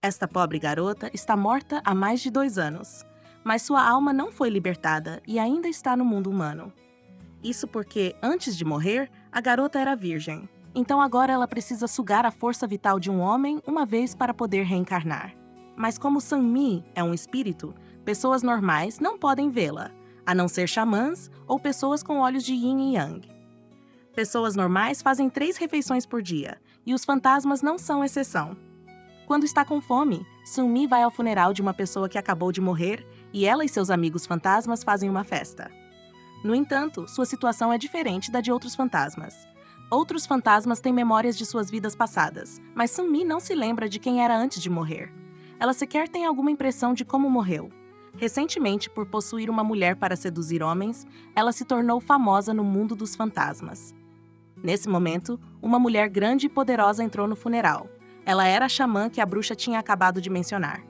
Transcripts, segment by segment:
Esta pobre garota está morta há mais de 2 anos, mas sua alma não foi libertada e ainda está no mundo humano. Isso porque, antes de morrer, a garota era virgem. Então agora ela precisa sugar a força vital de um homem uma vez para poder reencarnar. Mas como Sun-Mi é um espírito, pessoas normais não podem vê-la, a não ser xamãs ou pessoas com olhos de yin e yang. Pessoas normais fazem 3 refeições por dia, e os fantasmas não são exceção. Quando está com fome, Sun-Mi vai ao funeral de uma pessoa que acabou de morrer e ela e seus amigos fantasmas fazem uma festa. No entanto, sua situação é diferente da de outros fantasmas. Outros fantasmas têm memórias de suas vidas passadas, mas Sun-Mi não se lembra de quem era antes de morrer. Ela sequer tem alguma impressão de como morreu. Recentemente, por possuir uma mulher para seduzir homens, ela se tornou famosa no mundo dos fantasmas. Nesse momento, uma mulher grande e poderosa entrou no funeral. Ela era a xamã que a bruxa tinha acabado de mencionar.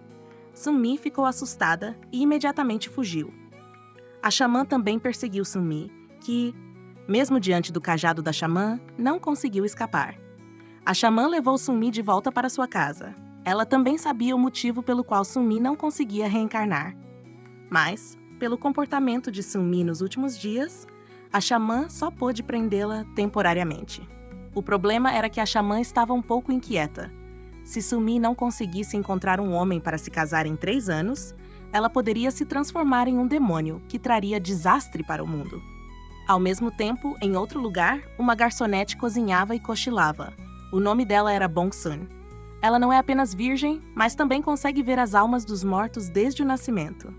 Sun-Mi ficou assustada e imediatamente fugiu. A xamã também perseguiu Sun-Mi, que, mesmo diante do cajado da xamã, não conseguiu escapar. A xamã levou Sun-Mi de volta para sua casa. Ela também sabia o motivo pelo qual Sun-Mi não conseguia reencarnar. Mas, pelo comportamento de Sun-Mi nos últimos dias, a xamã só pôde prendê-la temporariamente. O problema era que a xamã estava um pouco inquieta. Se Sun-Mi não conseguisse encontrar um homem para se casar em 3 anos, ela poderia se transformar em um demônio que traria desastre para o mundo. Ao mesmo tempo, em outro lugar, uma garçonete cozinhava e cochilava. O nome dela era Bong-sun. Ela não é apenas virgem, mas também consegue ver as almas dos mortos desde o nascimento.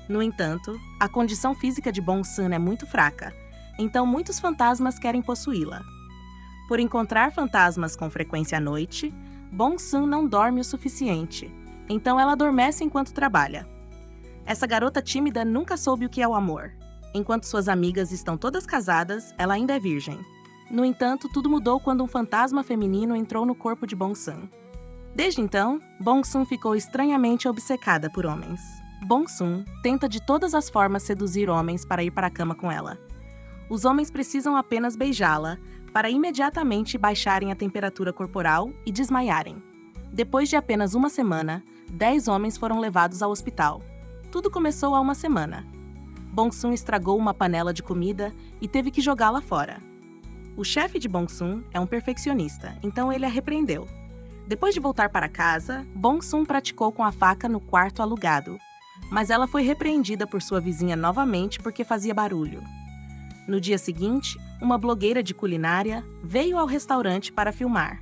No entanto, a condição física de Bong-sun é muito fraca, então muitos fantasmas querem possuí-la. Por encontrar fantasmas com frequência à noite, Bong-sun não dorme o suficiente, então ela adormece enquanto trabalha. Essa garota tímida nunca soube o que é o amor. Enquanto suas amigas estão todas casadas, ela ainda é virgem. No entanto, tudo mudou quando um fantasma feminino entrou no corpo de Bong-sun. Desde então, Bong-sun ficou estranhamente obcecada por homens. Bong-sun tenta de todas as formas seduzir homens para ir para a cama com ela. Os homens precisam apenas beijá-la para imediatamente baixarem a temperatura corporal e desmaiarem. Depois de apenas uma semana, 10 homens foram levados ao hospital. Tudo começou há uma semana. Bong-sun estragou uma panela de comida e teve que jogá-la fora. O chefe de Bong-sun é um perfeccionista, então ele a repreendeu. Depois de voltar para casa, Bong-sun praticou com a faca no quarto alugado, mas ela foi repreendida por sua vizinha novamente porque fazia barulho. No dia seguinte, uma blogueira de culinária veio ao restaurante para filmar.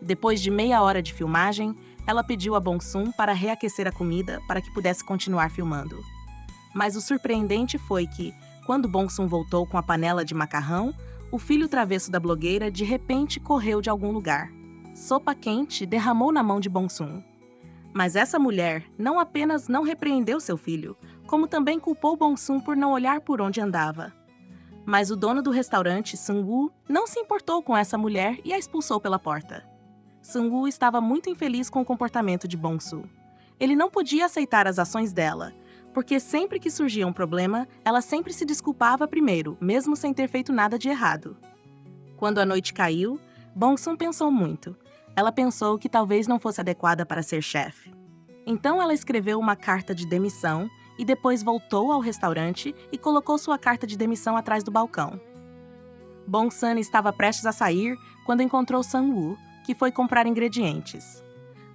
Depois de meia hora de filmagem, ela pediu a Bong-sun para reaquecer a comida para que pudesse continuar filmando. Mas o surpreendente foi que, quando Bong-sun voltou com a panela de macarrão, o filho travesso da blogueira de repente correu de algum lugar. Sopa quente derramou na mão de Bong-sun. Mas essa mulher não apenas não repreendeu seu filho, como também culpou Bong-sun por não olhar por onde andava. Mas o dono do restaurante, Sun-woo, não se importou com essa mulher e a expulsou pela porta. Sun-woo estava muito infeliz com o comportamento de Bong-sun. Ele não podia aceitar as ações dela, porque sempre que surgia um problema, ela sempre se desculpava primeiro, mesmo sem ter feito nada de errado. Quando a noite caiu, Bong-sun pensou muito. Ela pensou que talvez não fosse adequada para ser chefe. Então ela escreveu uma carta de demissão e depois voltou ao restaurante e colocou sua carta de demissão atrás do balcão. Bong-sun estava prestes a sair quando encontrou Sun-woo, que foi comprar ingredientes.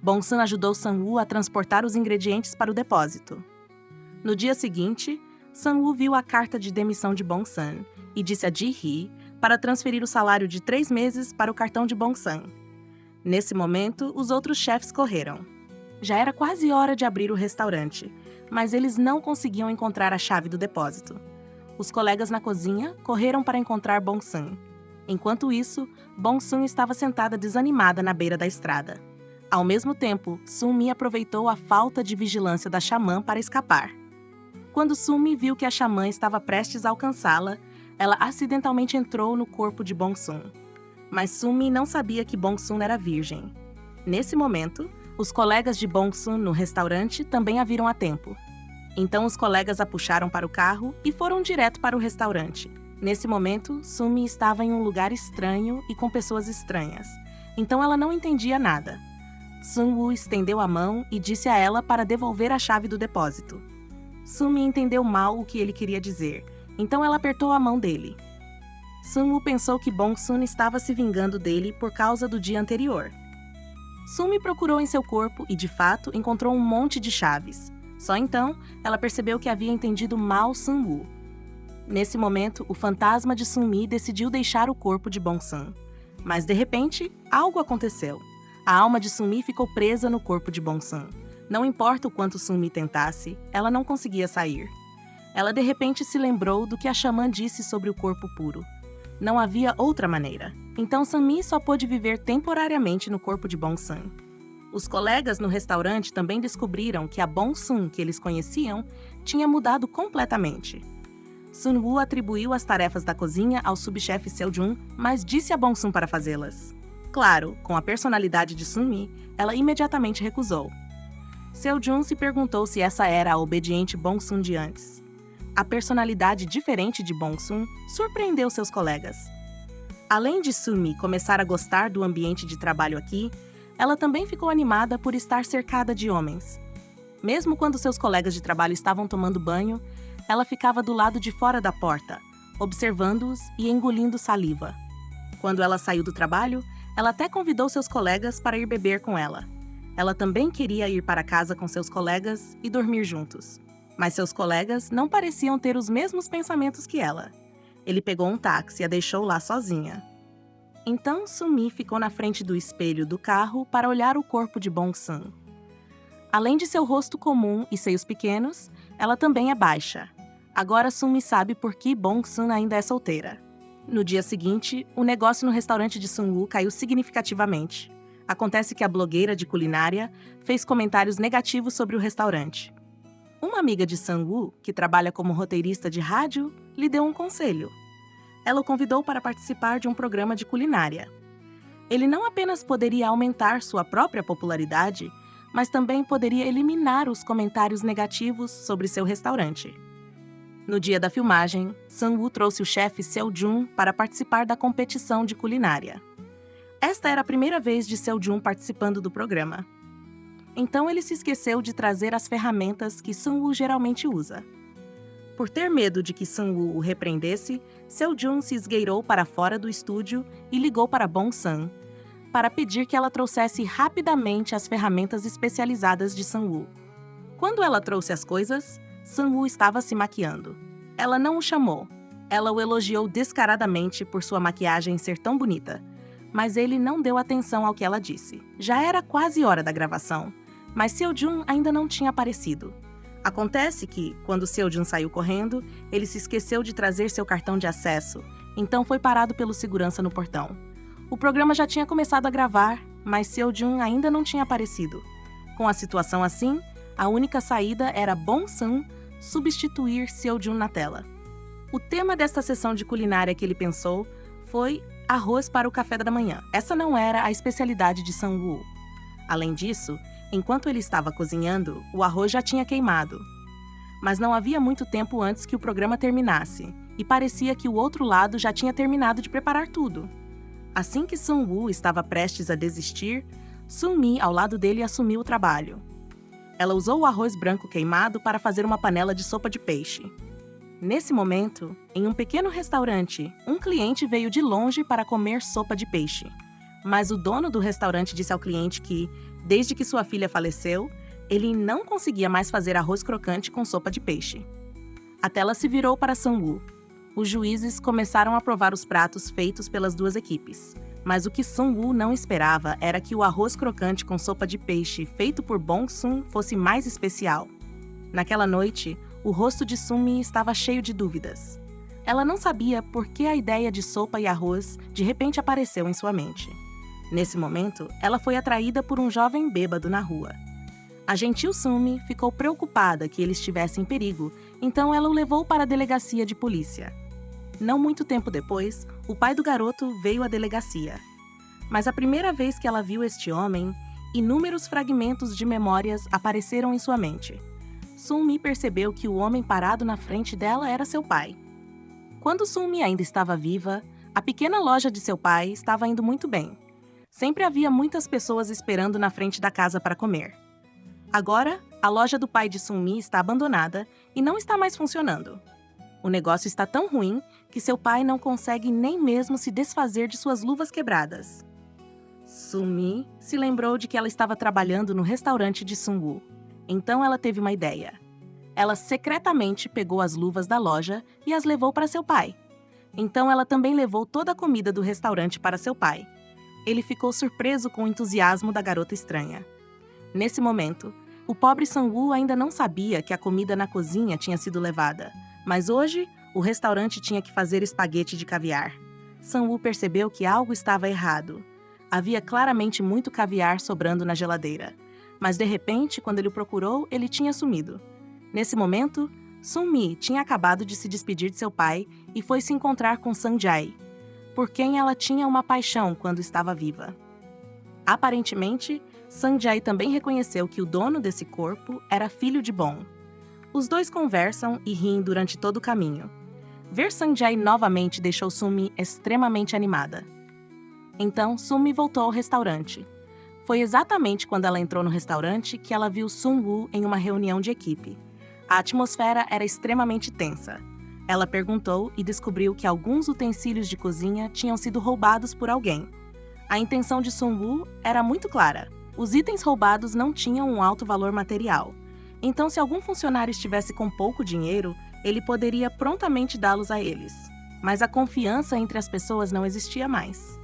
Bong-sun ajudou Sun-woo a transportar os ingredientes para o depósito. No dia seguinte, Sun-woo viu a carta de demissão de Bong-sun e disse a Ji-hee para transferir o salário de 3 meses para o cartão de Bong-sun. Nesse momento, os outros chefes correram. Já era quase hora de abrir o restaurante, mas eles não conseguiam encontrar a chave do depósito. Os colegas na cozinha correram para encontrar Bong-sun. Enquanto isso, Bong-sun estava sentada desanimada na beira da estrada. Ao mesmo tempo, Sun-mi aproveitou a falta de vigilância da xamã para escapar. Quando Sun-mi viu que a xamã estava prestes a alcançá-la, ela acidentalmente entrou no corpo de Bong-sun. Mas Sun-mi não sabia que Bong-sun era virgem. Nesse momento, os colegas de Bong-sun no restaurante também a viram a tempo. Então os colegas a puxaram para o carro e foram direto para o restaurante. Nesse momento, Sun-mi estava em um lugar estranho e com pessoas estranhas. Então ela não entendia nada. Sun-woo estendeu a mão e disse a ela para devolver a chave do depósito. Sun-mi entendeu mal o que ele queria dizer, então ela apertou a mão dele. Sun-woo pensou que Bong-sun estava se vingando dele por causa do dia anterior. Sun-mi procurou em seu corpo e, de fato, encontrou um monte de chaves. Só então, ela percebeu que havia entendido mal Sun-woo. Nesse momento, o fantasma de Sun-mi decidiu deixar o corpo de Bong-sun. Mas, de repente, algo aconteceu. A alma de Sun-mi ficou presa no corpo de Bong-sun. Não importa o quanto Sun-mi tentasse, ela não conseguia sair. Ela, de repente, se lembrou do que a xamã disse sobre o corpo puro. Não havia outra maneira. Então, Sun-mi só pôde viver temporariamente no corpo de Bong-sun. Os colegas no restaurante também descobriram que a Bong-sun que eles conheciam tinha mudado completamente. Sun-woo atribuiu as tarefas da cozinha ao subchefe Seo-jun, mas disse a Bong-sun para fazê-las. Claro, com a personalidade de Sun-mi, ela imediatamente recusou. Seo-jun se perguntou se essa era a obediente Bong-sun de antes. A personalidade diferente de Bong-sun surpreendeu seus colegas. Além de Sun-mi começar a gostar do ambiente de trabalho aqui, ela também ficou animada por estar cercada de homens. Mesmo quando seus colegas de trabalho estavam tomando banho, ela ficava do lado de fora da porta, observando-os e engolindo saliva. Quando ela saiu do trabalho, ela até convidou seus colegas para ir beber com ela. Ela também queria ir para casa com seus colegas e dormir juntos. Mas seus colegas não pareciam ter os mesmos pensamentos que ela. Ele pegou um táxi e a deixou lá sozinha. Então, Sun-mi ficou na frente do espelho do carro para olhar o corpo de Bong-sun. Além de seu rosto comum e seios pequenos, ela também é baixa. Agora Sun-mi sabe por que Bong-sun ainda é solteira. No dia seguinte, o negócio no restaurante de Sun-woo caiu significativamente. Acontece que a blogueira de culinária fez comentários negativos sobre o restaurante. Uma amiga de Sun-woo, que trabalha como roteirista de rádio, lhe deu um conselho. Ela o convidou para participar de um programa de culinária. Ele não apenas poderia aumentar sua própria popularidade, mas também poderia eliminar os comentários negativos sobre seu restaurante. No dia da filmagem, Sun-woo trouxe o chefe Seo-jun para participar da competição de culinária. Esta era a primeira vez de Seo-jun participando do programa. Então ele se esqueceu de trazer as ferramentas que Sun-woo geralmente usa. Por ter medo de que Sun-woo o repreendesse, Seo-jun se esgueirou para fora do estúdio e ligou para Bong-sun, para pedir que ela trouxesse rapidamente as ferramentas especializadas de Sun-woo. Quando ela trouxe as coisas, Sun-woo estava se maquiando. Ela não o chamou. Ela o elogiou descaradamente por sua maquiagem ser tão bonita, mas ele não deu atenção ao que ela disse. Já era quase hora da gravação, mas Seo-jun ainda não tinha aparecido. Acontece que, quando Seo-jun saiu correndo, ele se esqueceu de trazer seu cartão de acesso, então foi parado pelo segurança no portão. O programa já tinha começado a gravar, mas Seo-jun ainda não tinha aparecido. Com a situação assim, a única saída era Bong-sun substituir Seo-jun na tela. O tema desta sessão de culinária que ele pensou foi arroz para o café da manhã. Essa não era a especialidade de Sun-woo. Além disso, enquanto ele estava cozinhando, o arroz já tinha queimado. Mas não havia muito tempo antes que o programa terminasse, e parecia que o outro lado já tinha terminado de preparar tudo. Assim que Sun-woo estava prestes a desistir, Sun-mi, ao lado dele, assumiu o trabalho. Ela usou o arroz branco queimado para fazer uma panela de sopa de peixe. Nesse momento, em um pequeno restaurante, um cliente veio de longe para comer sopa de peixe. Mas o dono do restaurante disse ao cliente que, desde que sua filha faleceu, ele não conseguia mais fazer arroz crocante com sopa de peixe. A tela se virou para Sun-woo. Os juízes começaram a provar os pratos feitos pelas duas equipes. Mas o que Sun-woo não esperava era que o arroz crocante com sopa de peixe feito por Bong-sun fosse mais especial. Naquela noite, o rosto de Sun-mi estava cheio de dúvidas. Ela não sabia por que a ideia de sopa e arroz de repente apareceu em sua mente. Nesse momento, ela foi atraída por um jovem bêbado na rua. A gentil Sun-mi ficou preocupada que ele estivesse em perigo, então ela o levou para a delegacia de polícia. Não muito tempo depois, o pai do garoto veio à delegacia. Mas a primeira vez que ela viu este homem, inúmeros fragmentos de memórias apareceram em sua mente. Sun-mi percebeu que o homem parado na frente dela era seu pai. Quando Sun-mi ainda estava viva, a pequena loja de seu pai estava indo muito bem. Sempre havia muitas pessoas esperando na frente da casa para comer. Agora, a loja do pai de Sun-mi está abandonada e não está mais funcionando. O negócio está tão ruim que seu pai não consegue nem mesmo se desfazer de suas luvas quebradas. Sun-mi se lembrou de que ela estava trabalhando no restaurante de Sun-woo. Então ela teve uma ideia. Ela secretamente pegou as luvas da loja e as levou para seu pai. Então ela também levou toda a comida do restaurante para seu pai. Ele ficou surpreso com o entusiasmo da garota estranha. Nesse momento, o pobre Sang-woo ainda não sabia que a comida na cozinha tinha sido levada, mas hoje o restaurante tinha que fazer espaguete de caviar. Sang-woo percebeu que algo estava errado. Havia claramente muito caviar sobrando na geladeira, mas de repente, quando ele o procurou, ele tinha sumido. Nesse momento, Sun-mi tinha acabado de se despedir de seu pai e foi se encontrar com Sang-jae, por quem ela tinha uma paixão quando estava viva. Aparentemente, Sang-jae também reconheceu que o dono desse corpo era filho de Bon. Os dois conversam e riem durante todo o caminho. Ver Sang-jae novamente deixou Sun-mi extremamente animada. Então, Sun-mi voltou ao restaurante. Foi exatamente quando ela entrou no restaurante que ela viu Sun-woo em uma reunião de equipe. A atmosfera era extremamente tensa. Ela perguntou e descobriu que alguns utensílios de cozinha tinham sido roubados por alguém. A intenção de Sun-woo era muito clara. Os itens roubados não tinham um alto valor material. Então, se algum funcionário estivesse com pouco dinheiro, ele poderia prontamente dá-los a eles. Mas a confiança entre as pessoas não existia mais.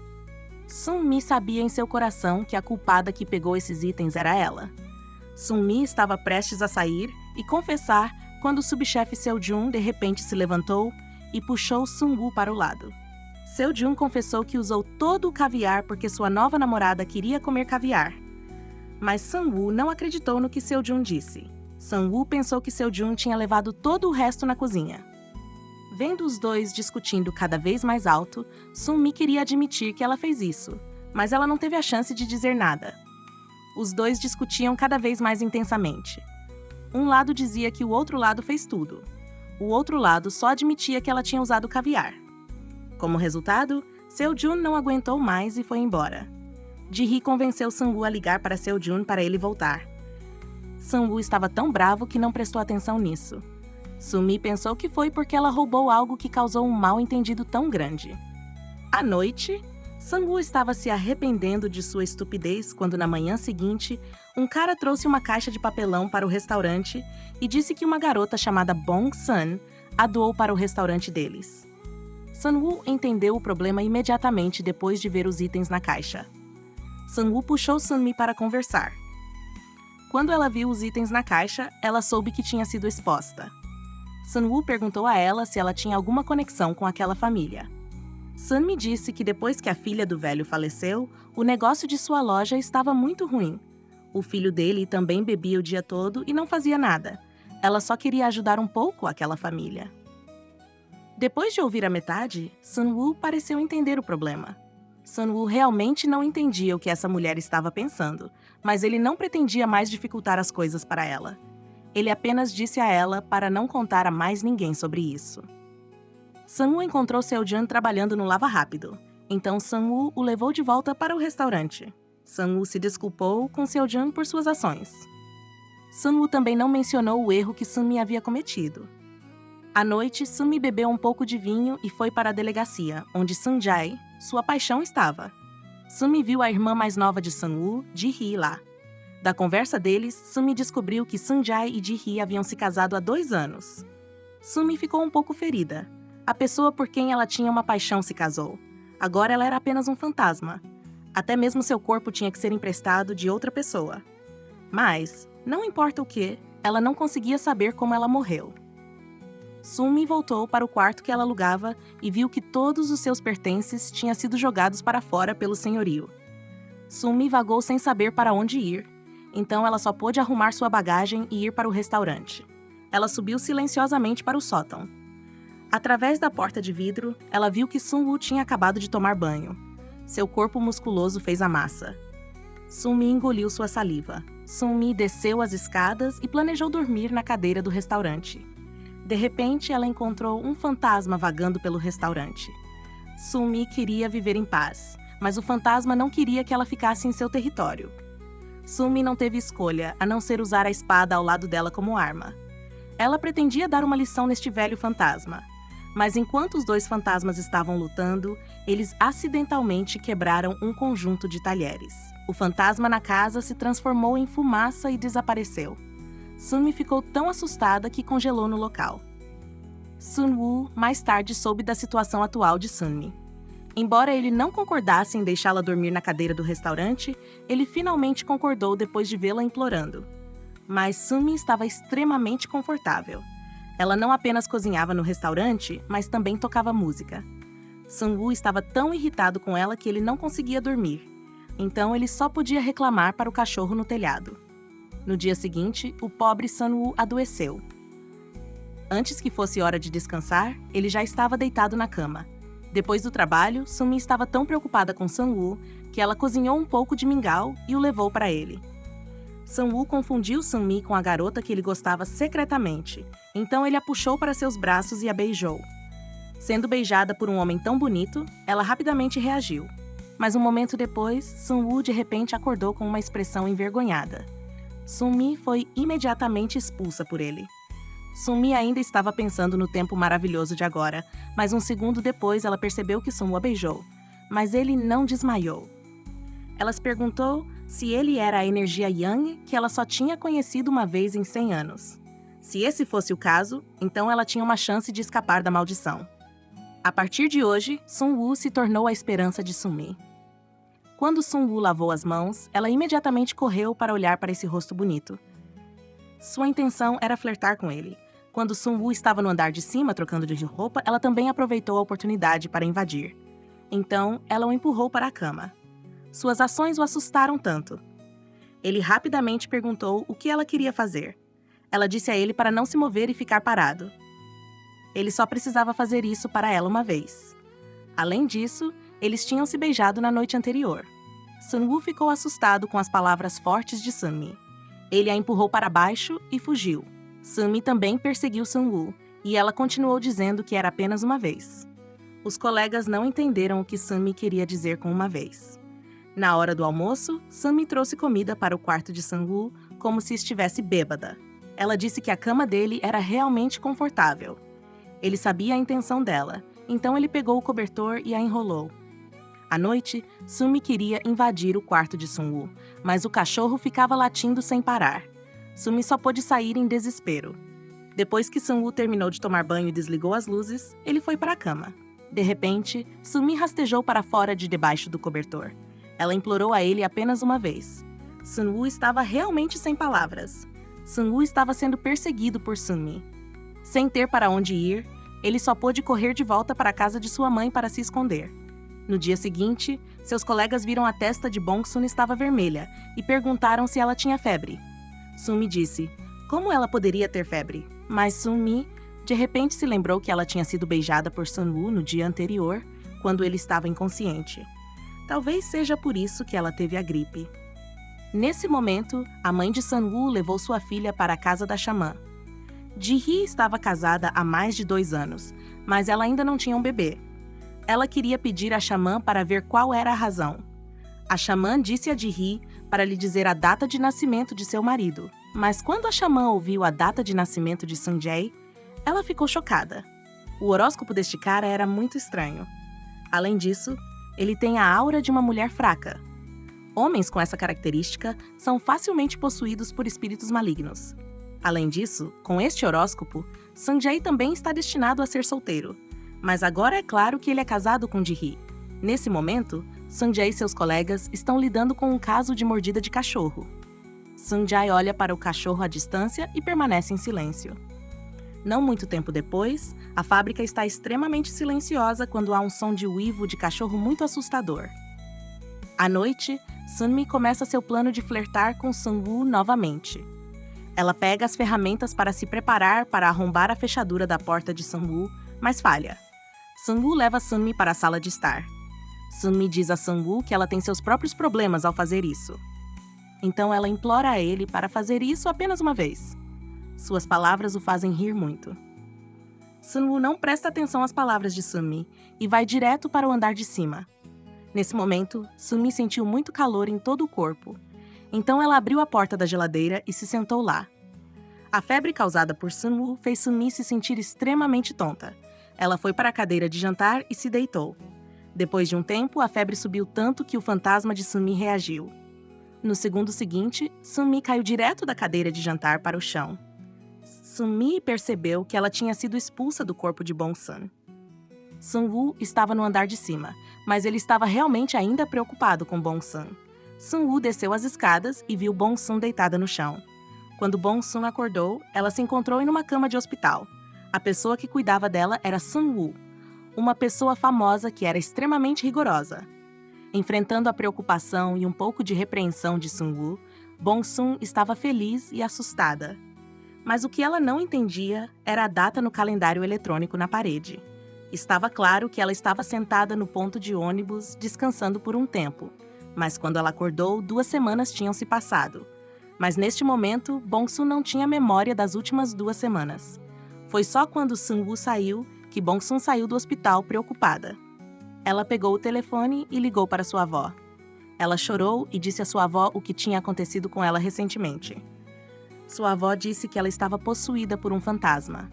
Sun-mi sabia em seu coração que a culpada que pegou esses itens era ela. Sun-mi estava prestes a sair e confessar quando o subchefe Seo-jun de repente se levantou e puxou Sun-woo para o lado. Seo-jun confessou que usou todo o caviar porque sua nova namorada queria comer caviar. Mas Sun-woo não acreditou no que Seo-jun disse. Sun-woo pensou que Seo-jun tinha levado todo o resto na cozinha. Vendo os dois discutindo cada vez mais alto, Sun-mi queria admitir que ela fez isso, mas ela não teve a chance de dizer nada. Os dois discutiam cada vez mais intensamente. Um lado dizia que o outro lado fez tudo. O outro lado só admitia que ela tinha usado caviar. Como resultado, Seo-jun não aguentou mais e foi embora. Ji-hee convenceu Sang-woo a ligar para Seo-jun para ele voltar. Sang-woo estava tão bravo que não prestou atenção nisso. Sun-mi pensou que foi porque ela roubou algo que causou um mal-entendido tão grande. À noite, Sang-woo estava se arrependendo de sua estupidez quando, na manhã seguinte, um cara trouxe uma caixa de papelão para o restaurante e disse que uma garota chamada Bong-sun a doou para o restaurante deles. Sang-woo entendeu o problema imediatamente depois de ver os itens na caixa. Sang-woo puxou Sun-mi para conversar. Quando ela viu os itens na caixa, ela soube que tinha sido exposta. Sun-woo perguntou a ela se ela tinha alguma conexão com aquela família. Sun-mi disse que depois que a filha do velho faleceu, o negócio de sua loja estava muito ruim. O filho dele também bebia o dia todo e não fazia nada. Ela só queria ajudar um pouco aquela família. Depois de ouvir a metade, Sun-woo pareceu entender o problema. Sun-woo realmente não entendia o que essa mulher estava pensando, mas ele não pretendia mais dificultar as coisas para ela. Ele apenas disse a ela para não contar a mais ninguém sobre isso. Sang-woo encontrou Seo-jun trabalhando no Lava Rápido, então Sang-woo o levou de volta para o restaurante. Sang-woo se desculpou com Seo-jun por suas ações. Sang-woo também não mencionou o erro que Sun-mi havia cometido. À noite, Sun-mi bebeu um pouco de vinho e foi para a delegacia, onde Sang-jae, sua paixão, estava. Sun-mi viu a irmã mais nova de Sang-woo, Ji-hee, lá. Da conversa deles, Sun-mi descobriu que Sang-jae e Ji-hee haviam se casado há 2 anos. Sun-mi ficou um pouco ferida. A pessoa por quem ela tinha uma paixão se casou. Agora ela era apenas um fantasma. Até mesmo seu corpo tinha que ser emprestado de outra pessoa. Mas, não importa o que, ela não conseguia saber como ela morreu. Sun-mi voltou para o quarto que ela alugava e viu que todos os seus pertences tinham sido jogados para fora pelo senhorio. Sun-mi vagou sem saber para onde ir. Então ela só pôde arrumar sua bagagem e ir para o restaurante. Ela subiu silenciosamente para o sótão. Através da porta de vidro, ela viu que Sun-woo tinha acabado de tomar banho. Seu corpo musculoso fez a massa. Sun-mi engoliu sua saliva. Sun-mi desceu as escadas e planejou dormir na cadeira do restaurante. De repente, ela encontrou um fantasma vagando pelo restaurante. Sun-mi queria viver em paz, mas o fantasma não queria que ela ficasse em seu território. Sunmi não teve escolha a não ser usar a espada ao lado dela como arma. Ela pretendia dar uma lição neste velho fantasma, mas enquanto os dois fantasmas estavam lutando, eles acidentalmente quebraram um conjunto de talheres. O fantasma na casa se transformou em fumaça e desapareceu. Sunmi ficou tão assustada que congelou no local. Sun-woo mais tarde soube da situação atual de Sunmi. Embora ele não concordasse em deixá-la dormir na cadeira do restaurante, ele finalmente concordou depois de vê-la implorando. Mas Sunmi estava extremamente confortável. Ela não apenas cozinhava no restaurante, mas também tocava música. Sun-woo estava tão irritado com ela que ele não conseguia dormir. Então ele só podia reclamar para o cachorro no telhado. No dia seguinte, o pobre Sun-woo adoeceu. Antes que fosse hora de descansar, ele já estava deitado na cama. Depois do trabalho, Sunmi estava tão preocupada com Sun-woo que ela cozinhou um pouco de mingau e o levou para ele. Sun-woo confundiu Sunmi com a garota que ele gostava secretamente, então ele a puxou para seus braços e a beijou. Sendo beijada por um homem tão bonito, ela rapidamente reagiu. Mas um momento depois, Sun-woo de repente acordou com uma expressão envergonhada. Sunmi foi imediatamente expulsa por ele. Sunmi ainda estava pensando no tempo maravilhoso de agora, mas um segundo depois ela percebeu que Sun-woo a beijou, mas ele não desmaiou. Ela se perguntou se ele era a energia Yang que ela só tinha conhecido uma vez em 100 anos. Se esse fosse o caso, então ela tinha uma chance de escapar da maldição. A partir de hoje, Sun-woo se tornou a esperança de Sunmi. Quando Sun-woo lavou as mãos, ela imediatamente correu para olhar para esse rosto bonito. Sua intenção era flertar com ele. Quando Sun-woo estava no andar de cima trocando de roupa, ela também aproveitou a oportunidade para invadir. Então, ela o empurrou para a cama. Suas ações o assustaram tanto. Ele rapidamente perguntou o que ela queria fazer. Ela disse a ele para não se mover e ficar parado. Ele só precisava fazer isso para ela uma vez. Além disso, eles tinham se beijado na noite anterior. Sun-woo ficou assustado com as palavras fortes de Sunmi. Ele a empurrou para baixo e fugiu. Sunmi também perseguiu Sun-woo, e ela continuou dizendo que era apenas uma vez. Os colegas não entenderam o que Sunmi queria dizer com uma vez. Na hora do almoço, Sunmi trouxe comida para o quarto de Sun-woo como se estivesse bêbada. Ela disse que a cama dele era realmente confortável. Ele sabia a intenção dela, então ele pegou o cobertor e a enrolou. À noite, Sunmi queria invadir o quarto de Sun-woo, mas o cachorro ficava latindo sem parar. Sunmi só pôde sair em desespero. Depois que Sun-woo terminou de tomar banho e desligou as luzes, ele foi para a cama. De repente, Sunmi rastejou para fora de debaixo do cobertor. Ela implorou a ele apenas uma vez. Sun-woo estava realmente sem palavras. Sun-woo estava sendo perseguido por Sunmi. Sem ter para onde ir, ele só pôde correr de volta para a casa de sua mãe para se esconder. No dia seguinte, seus colegas viram a testa de Bong-sun estava vermelha e perguntaram se ela tinha febre. Sunmi disse, como ela poderia ter febre? Mas Sunmi, de repente, se lembrou que ela tinha sido beijada por Sun-woo no dia anterior, quando ele estava inconsciente. Talvez seja por isso que ela teve a gripe. Nesse momento, a mãe de Sun-woo levou sua filha para a casa da xamã. Ji-hee estava casada há mais de 2 anos, mas ela ainda não tinha um bebê. Ela queria pedir à xamã para ver qual era a razão. A xamã disse a Ji-hee para lhe dizer a data de nascimento de seu marido, mas quando a xamã ouviu a data de nascimento de Sun-jae, ela ficou chocada. O horóscopo deste cara era muito estranho. Além disso, ele tem a aura de uma mulher fraca. Homens com essa característica são facilmente possuídos por espíritos malignos. Além disso, com este horóscopo, Sun-jae também está destinado a ser solteiro. Mas agora é claro que ele é casado com Ji-hee. Nesse momento, Sun-jae e seus colegas estão lidando com um caso de mordida de cachorro. Sun-jae olha para o cachorro à distância e permanece em silêncio. Não muito tempo depois, a fábrica está extremamente silenciosa quando há um som de uivo de cachorro muito assustador. À noite, Sunmi começa seu plano de flertar com Sun-woo novamente. Ela pega as ferramentas para se preparar para arrombar a fechadura da porta de Sun-woo, mas falha. Sun-woo leva Sunmi para a sala de estar. Sunmi diz a Sun-woo que ela tem seus próprios problemas ao fazer isso. Então ela implora a ele para fazer isso apenas uma vez. Suas palavras o fazem rir muito. Sun-woo não presta atenção às palavras de Sunmi e vai direto para o andar de cima. Nesse momento, Sumi sentiu muito calor em todo o corpo. Então ela abriu a porta da geladeira e se sentou lá. A febre causada por Sun-woo fez Sumi se sentir extremamente tonta. Ela foi para a cadeira de jantar e se deitou. Depois de um tempo, a febre subiu tanto que o fantasma de Sumi reagiu. No segundo seguinte, Sumi caiu direto da cadeira de jantar para o chão. Sumi percebeu que ela tinha sido expulsa do corpo de Bong-sun. Sun-woo estava no andar de cima, mas ele estava realmente ainda preocupado com Bong-sun. Sun-woo desceu as escadas e viu Bong-sun deitada no chão. Quando Bong-sun acordou, ela se encontrou em uma cama de hospital. A pessoa que cuidava dela era Sun-woo, uma pessoa famosa que era extremamente rigorosa. Enfrentando a preocupação e um pouco de repreensão de Sun-woo, Bong-sun estava feliz e assustada. Mas o que ela não entendia era a data no calendário eletrônico na parede. Estava claro que ela estava sentada no ponto de ônibus, descansando por um tempo. Mas quando ela acordou, 2 semanas tinham se passado. Mas neste momento, Bong-sun não tinha memória das últimas 2 semanas. Foi só quando Sun-woo saiu que Bong-sun saiu do hospital preocupada. Ela pegou o telefone e ligou para sua avó. Ela chorou e disse à sua avó o que tinha acontecido com ela recentemente. Sua avó disse que ela estava possuída por um fantasma.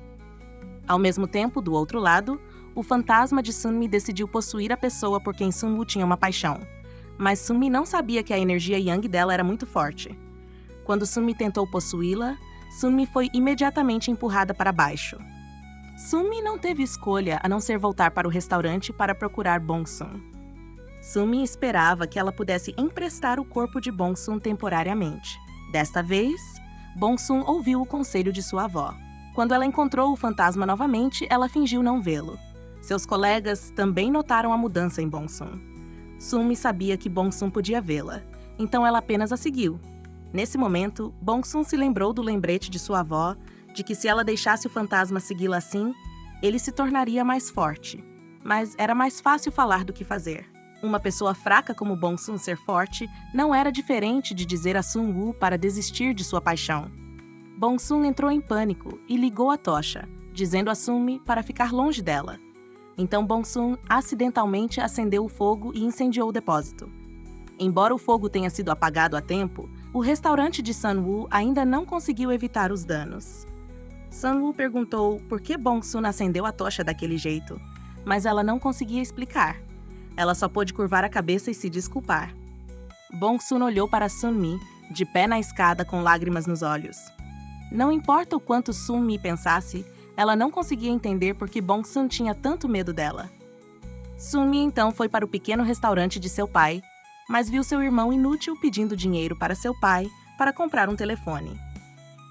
Ao mesmo tempo, do outro lado, o fantasma de Sunmi decidiu possuir a pessoa por quem Sun-woo tinha uma paixão. Mas Sunmi não sabia que a energia Yang dela era muito forte. Quando Sunmi tentou possuí-la, Sunmi foi imediatamente empurrada para baixo. Sunmi não teve escolha a não ser voltar para o restaurante para procurar Bong-sun. Sunmi esperava que ela pudesse emprestar o corpo de Bong-sun temporariamente. Desta vez, Bong-sun ouviu o conselho de sua avó. Quando ela encontrou o fantasma novamente, ela fingiu não vê-lo. Seus colegas também notaram a mudança em Bong-sun. Sunmi sabia que Bong-sun podia vê-la, então ela apenas a seguiu. Nesse momento, Bong-sun se lembrou do lembrete de sua avó, de que se ela deixasse o fantasma segui-la assim, ele se tornaria mais forte. Mas era mais fácil falar do que fazer. Uma pessoa fraca como Bong-sun ser forte não era diferente de dizer a Sun-woo para desistir de sua paixão. Bong-sun entrou em pânico e ligou a tocha, dizendo a Sunmi para ficar longe dela. Então Bong-sun acidentalmente acendeu o fogo e incendiou o depósito. Embora o fogo tenha sido apagado a tempo, o restaurante de Sun-woo ainda não conseguiu evitar os danos. Sun-woo perguntou por que Bong-sun acendeu a tocha daquele jeito, mas ela não conseguia explicar. Ela só pôde curvar a cabeça e se desculpar. Bong-sun olhou para Sunmi, de pé na escada com lágrimas nos olhos. Não importa o quanto Sunmi pensasse, ela não conseguia entender por que Bong-sun tinha tanto medo dela. Sunmi então foi para o pequeno restaurante de seu pai, mas viu seu irmão inútil pedindo dinheiro para seu pai para comprar um telefone.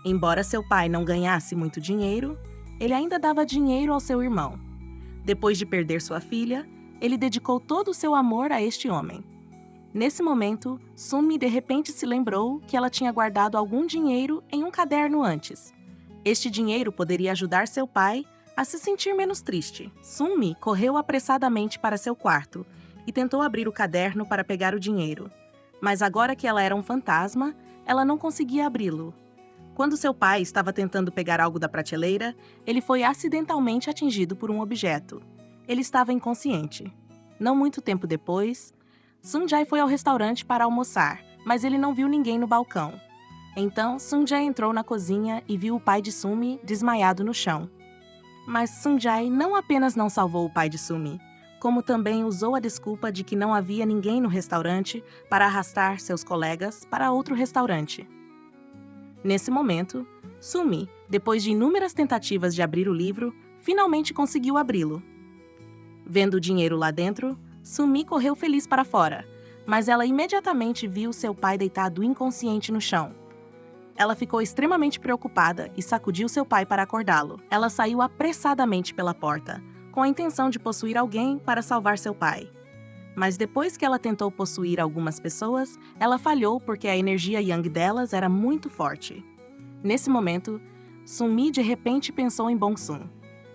Embora seu pai não ganhasse muito dinheiro, ele ainda dava dinheiro ao seu irmão. Depois de perder sua filha, ele dedicou todo o seu amor a este homem. Nesse momento, Sunmi de repente se lembrou que ela tinha guardado algum dinheiro em um caderno antes. Este dinheiro poderia ajudar seu pai a se sentir menos triste. Sunmi correu apressadamente para seu quarto e tentou abrir o caderno para pegar o dinheiro. Mas agora que ela era um fantasma, ela não conseguia abri-lo. Quando seu pai estava tentando pegar algo da prateleira, ele foi acidentalmente atingido por um objeto. Ele estava inconsciente. Não muito tempo depois, Sun-jae foi ao restaurante para almoçar, mas ele não viu ninguém no balcão. Então, Sun-jae entrou na cozinha e viu o pai de Sunmi desmaiado no chão. Mas Sun-jae não apenas não salvou o pai de Sunmi, como também usou a desculpa de que não havia ninguém no restaurante para arrastar seus colegas para outro restaurante. Nesse momento, Sunmi, depois de inúmeras tentativas de abrir o livro, finalmente conseguiu abri-lo. Vendo o dinheiro lá dentro, Sunmi correu feliz para fora, mas ela imediatamente viu seu pai deitado inconsciente no chão. Ela ficou extremamente preocupada e sacudiu seu pai para acordá-lo. Ela saiu apressadamente pela porta, com a intenção de possuir alguém para salvar seu pai. Mas depois que ela tentou possuir algumas pessoas, ela falhou porque a energia Yang delas era muito forte. Nesse momento, Sunmi de repente pensou em Bong-sun.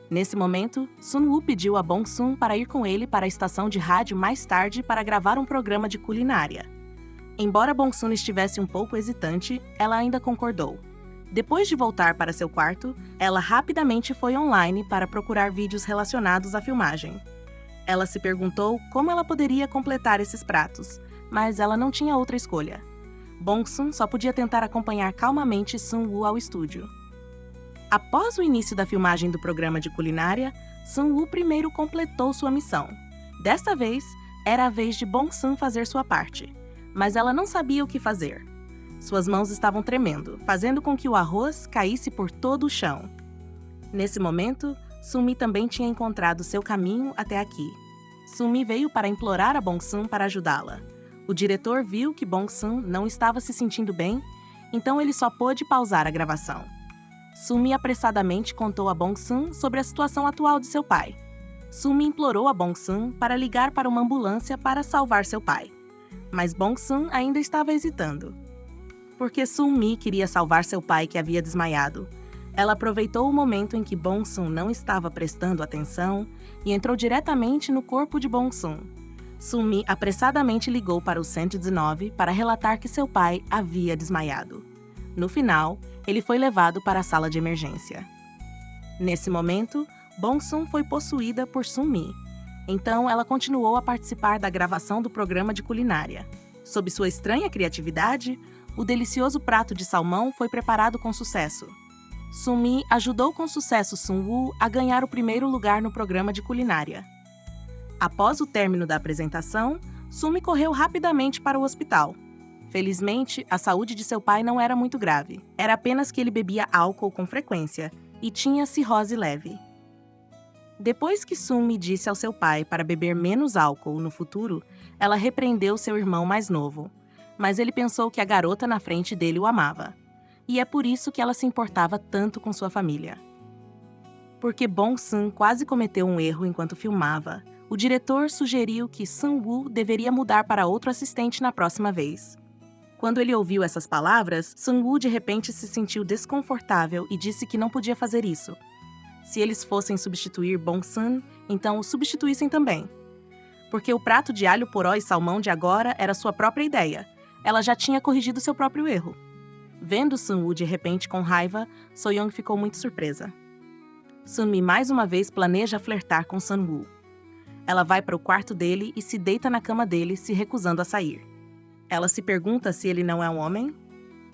Nesse momento, Sun-woo pediu a Bong-sun para ir com ele para a estação de rádio mais tarde para gravar um programa de culinária. Embora Bong-sun estivesse um pouco hesitante, ela ainda concordou. Depois de voltar para seu quarto, ela rapidamente foi online para procurar vídeos relacionados à filmagem. Ela se perguntou como ela poderia completar esses pratos, mas ela não tinha outra escolha. Bong-sun só podia tentar acompanhar calmamente Sun-woo ao estúdio. Após o início da filmagem do programa de culinária, Sun-woo primeiro completou sua missão. Desta vez, era a vez de Bong-sun fazer sua parte, mas ela não sabia o que fazer. Suas mãos estavam tremendo, fazendo com que o arroz caísse por todo o chão. Nesse momento, Sun-mi também tinha encontrado seu caminho até aqui. Sun-mi veio para implorar a Bong-sun para ajudá-la. O diretor viu que Bong-sun não estava se sentindo bem, então ele só pôde pausar a gravação. Sun-mi apressadamente contou a Bong-sun sobre a situação atual de seu pai. Sun-mi implorou a Bong-sun para ligar para uma ambulância para salvar seu pai. Mas Bong-sun ainda estava hesitando. Porque Sun-mi queria salvar seu pai que havia desmaiado. Ela aproveitou o momento em que Bong-sun não estava prestando atenção e entrou diretamente no corpo de Bong-sun. Sun-mi apressadamente ligou para o 119 para relatar que seu pai havia desmaiado. No final, ele foi levado para a sala de emergência. Nesse momento, Bong-sun foi possuída por Sun-mi. Então, ela continuou a participar da gravação do programa de culinária. Sob sua estranha criatividade, o delicioso prato de salmão foi preparado com sucesso. Sun-mi ajudou com sucesso Sun-woo a ganhar o primeiro lugar no programa de culinária. Após o término da apresentação, Sun-mi correu rapidamente para o hospital. Felizmente, a saúde de seu pai não era muito grave. Era apenas que ele bebia álcool com frequência e tinha cirrose leve. Depois que Sun-mi disse ao seu pai para beber menos álcool no futuro, ela repreendeu seu irmão mais novo. Mas ele pensou que a garota na frente dele o amava. E é por isso que ela se importava tanto com sua família. Porque Bong-sun quase cometeu um erro enquanto filmava, o diretor sugeriu que Sun-woo deveria mudar para outro assistente na próxima vez. Quando ele ouviu essas palavras, Sun-woo de repente se sentiu desconfortável e disse que não podia fazer isso. Se eles fossem substituir Bong-sun, então o substituíssem também. Porque o prato de alho poró e salmão de agora era sua própria ideia. Ela já tinha corrigido seu próprio erro. Vendo Sun-woo de repente com raiva, So-young ficou muito surpresa. Sun-mi mais uma vez planeja flertar com Sun-woo. Ela vai para o quarto dele e se deita na cama dele, se recusando a sair. Ela se pergunta se ele não é um homem.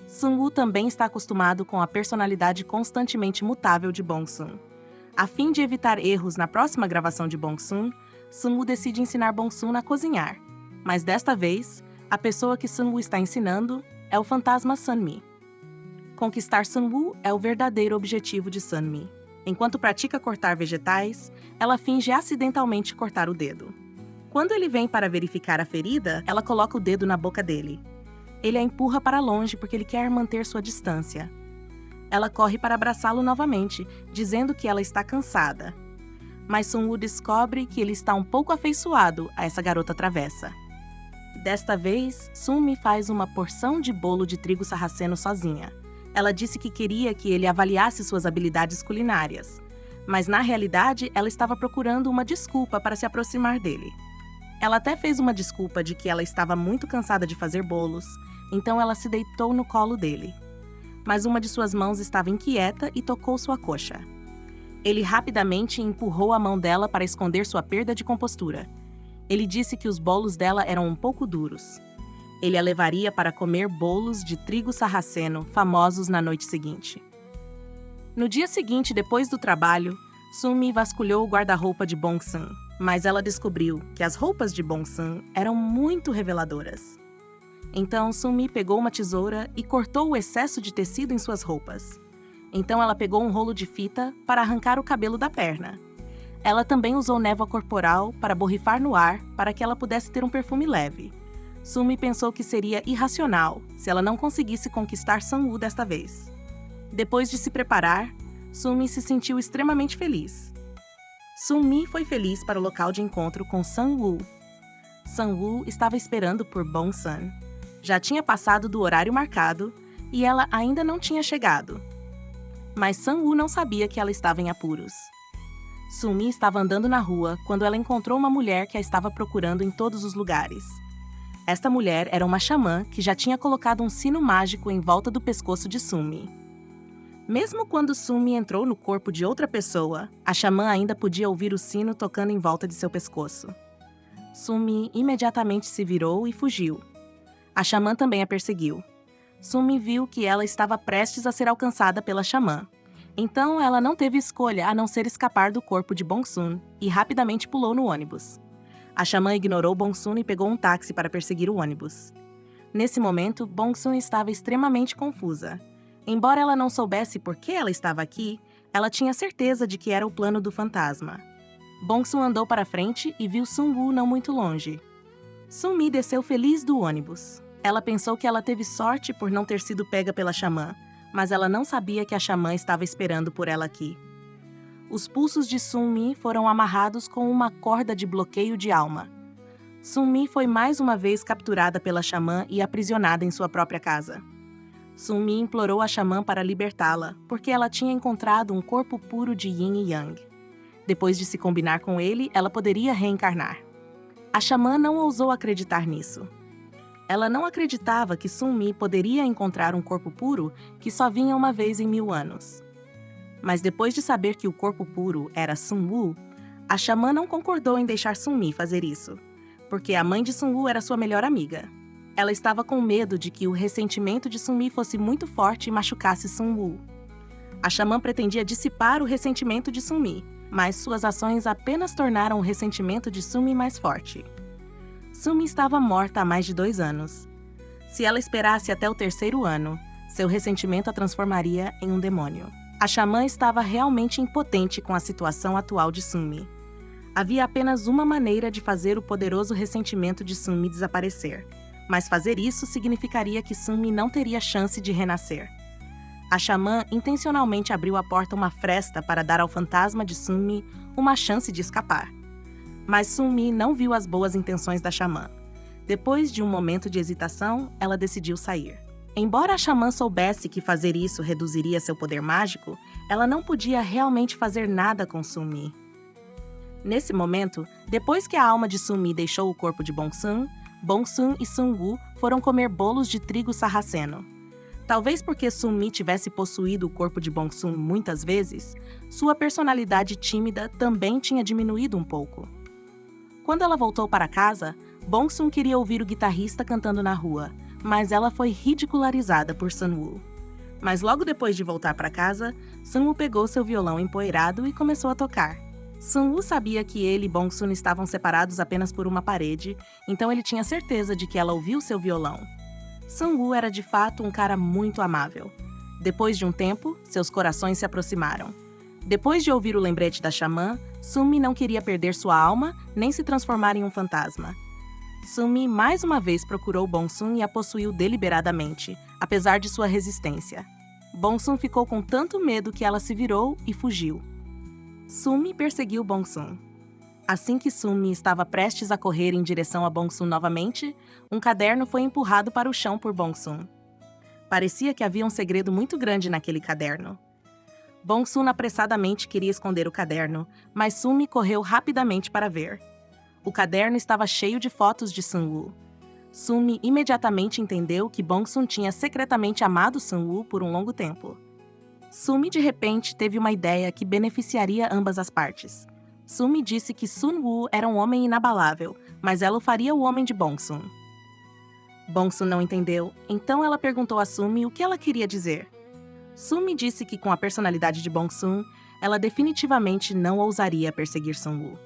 Sun-woo também está acostumado com a personalidade constantemente mutável de Bong-sun. A fim de evitar erros na próxima gravação de Bong-sun, Sun-woo decide ensinar Bong-sun a cozinhar. Mas desta vez, a pessoa que Sun-woo está ensinando é o fantasma Sun-mi. Conquistar Sun-woo é o verdadeiro objetivo de Sun-mi. Enquanto pratica cortar vegetais, ela finge acidentalmente cortar o dedo. Quando ele vem para verificar a ferida, ela coloca o dedo na boca dele. Ele a empurra para longe porque ele quer manter sua distância. Ela corre para abraçá-lo novamente, dizendo que ela está cansada. Mas Sun-woo descobre que ele está um pouco afeiçoado a essa garota travessa. Desta vez, Sun-mi faz uma porção de bolo de trigo sarraceno sozinha. Ela disse que queria que ele avaliasse suas habilidades culinárias, mas na realidade ela estava procurando uma desculpa para se aproximar dele. Ela até fez uma desculpa de que ela estava muito cansada de fazer bolos, então ela se deitou no colo dele. Mas uma de suas mãos estava inquieta e tocou sua coxa. Ele rapidamente empurrou a mão dela para esconder sua perda de compostura. Ele disse que os bolos dela eram um pouco duros. Ele a levaria para comer bolos de trigo sarraceno famosos na noite seguinte. No dia seguinte, depois do trabalho, Sun-mi vasculhou o guarda-roupa de Bong-sun, mas ela descobriu que as roupas de Bong-sun eram muito reveladoras. Então, Sun-mi pegou uma tesoura e cortou o excesso de tecido em suas roupas. Então, ela pegou um rolo de fita para arrancar o cabelo da perna. Ela também usou névoa corporal para borrifar no ar para que ela pudesse ter um perfume leve. Sun-mi pensou que seria irracional se ela não conseguisse conquistar Sun-woo desta vez. Depois de se preparar, Sun-mi se sentiu extremamente feliz. Sun-mi foi feliz para o local de encontro com Sun-woo. Sun-woo estava esperando por Bong-sun. Já tinha passado do horário marcado e ela ainda não tinha chegado. Mas Sun-woo não sabia que ela estava em apuros. Sun-mi estava andando na rua quando ela encontrou uma mulher que a estava procurando em todos os lugares. Esta mulher era uma xamã que já tinha colocado um sino mágico em volta do pescoço de Sun-mi. Mesmo quando Sunmi entrou no corpo de outra pessoa, a xamã ainda podia ouvir o sino tocando em volta de seu pescoço. Sunmi imediatamente se virou e fugiu. A xamã também a perseguiu. Sunmi viu que ela estava prestes a ser alcançada pela xamã. Então ela não teve escolha a não ser escapar do corpo de Bongsun e rapidamente pulou no ônibus. A xamã ignorou Bongsun e pegou um táxi para perseguir o ônibus. Nesse momento, Bongsun estava extremamente confusa. Embora ela não soubesse por que ela estava aqui, ela tinha certeza de que era o plano do fantasma. Bongsun andou para frente e viu Sun-woo não muito longe. Sunmi desceu feliz do ônibus. Ela pensou que ela teve sorte por não ter sido pega pela xamã, mas ela não sabia que a xamã estava esperando por ela aqui. Os pulsos de Sunmi foram amarrados com uma corda de bloqueio de alma. Sunmi foi mais uma vez capturada pela xamã e aprisionada em sua própria casa. Sunmi implorou a xamã para libertá-la, porque ela tinha encontrado um corpo puro de Yin e Yang. Depois de se combinar com ele, ela poderia reencarnar. A xamã não ousou acreditar nisso. Ela não acreditava que Sunmi poderia encontrar um corpo puro que só vinha uma vez em 1000 anos. Mas depois de saber que o corpo puro era Sun-woo, a xamã não concordou em deixar Sunmi fazer isso, porque a mãe de Sun-woo era sua melhor amiga. Ela estava com medo de que o ressentimento de Sunmi fosse muito forte e machucasse Sun-woo. A xamã pretendia dissipar o ressentimento de Sunmi, mas suas ações apenas tornaram o ressentimento de Sunmi mais forte. Sunmi estava morta há mais de 2 anos. Se ela esperasse até o 3º ano, seu ressentimento a transformaria em um demônio. A xamã estava realmente impotente com a situação atual de Sunmi. Havia apenas uma maneira de fazer o poderoso ressentimento de Sunmi desaparecer, mas fazer isso significaria que Sunmi não teria chance de renascer. A xamã intencionalmente abriu a porta uma fresta para dar ao fantasma de Sunmi uma chance de escapar. Mas Sunmi não viu as boas intenções da xamã. Depois de um momento de hesitação, ela decidiu sair. Embora a xamã soubesse que fazer isso reduziria seu poder mágico, ela não podia realmente fazer nada com Sunmi. Nesse momento, depois que a alma de Sunmi deixou o corpo de Bongsun, Bongsun e Sun-woo foram comer bolos de trigo sarraceno. Talvez porque Sunmi tivesse possuído o corpo de Bongsun muitas vezes, sua personalidade tímida também tinha diminuído um pouco. Quando ela voltou para casa, Bongsun queria ouvir o guitarrista cantando na rua, mas ela foi ridicularizada por Sun-woo. Mas logo depois de voltar para casa, Sun-woo pegou seu violão empoeirado e começou a tocar. Sun-woo sabia que ele e Bongsun estavam separados apenas por uma parede, então ele tinha certeza de que ela ouviu seu violão. Sun-woo era de fato um cara muito amável. Depois de um tempo, seus corações se aproximaram. Depois de ouvir o lembrete da xamã, Sunmi não queria perder sua alma nem se transformar em um fantasma. Sunmi mais uma vez procurou Bongsun e a possuiu deliberadamente, apesar de sua resistência. Bongsun ficou com tanto medo que ela se virou e fugiu. Sunmi perseguiu Bongsun. Assim que Sunmi estava prestes a correr em direção a Bongsun novamente, um caderno foi empurrado para o chão por Bongsun. Parecia que havia um segredo muito grande naquele caderno. Bongsun apressadamente queria esconder o caderno, mas Sunmi correu rapidamente para ver. O caderno estava cheio de fotos de Sun-woo. Sunmi imediatamente entendeu que Bongsun tinha secretamente amado Sun-woo por um longo tempo. Sunmi de repente teve uma ideia que beneficiaria ambas as partes. Sunmi disse que Sun-woo era um homem inabalável, mas ela o faria o homem de Bongsun. Bongsun não entendeu, então ela perguntou a Sunmi o que ela queria dizer. Sunmi disse que com a personalidade de Bongsun, ela definitivamente não ousaria perseguir Sun-woo.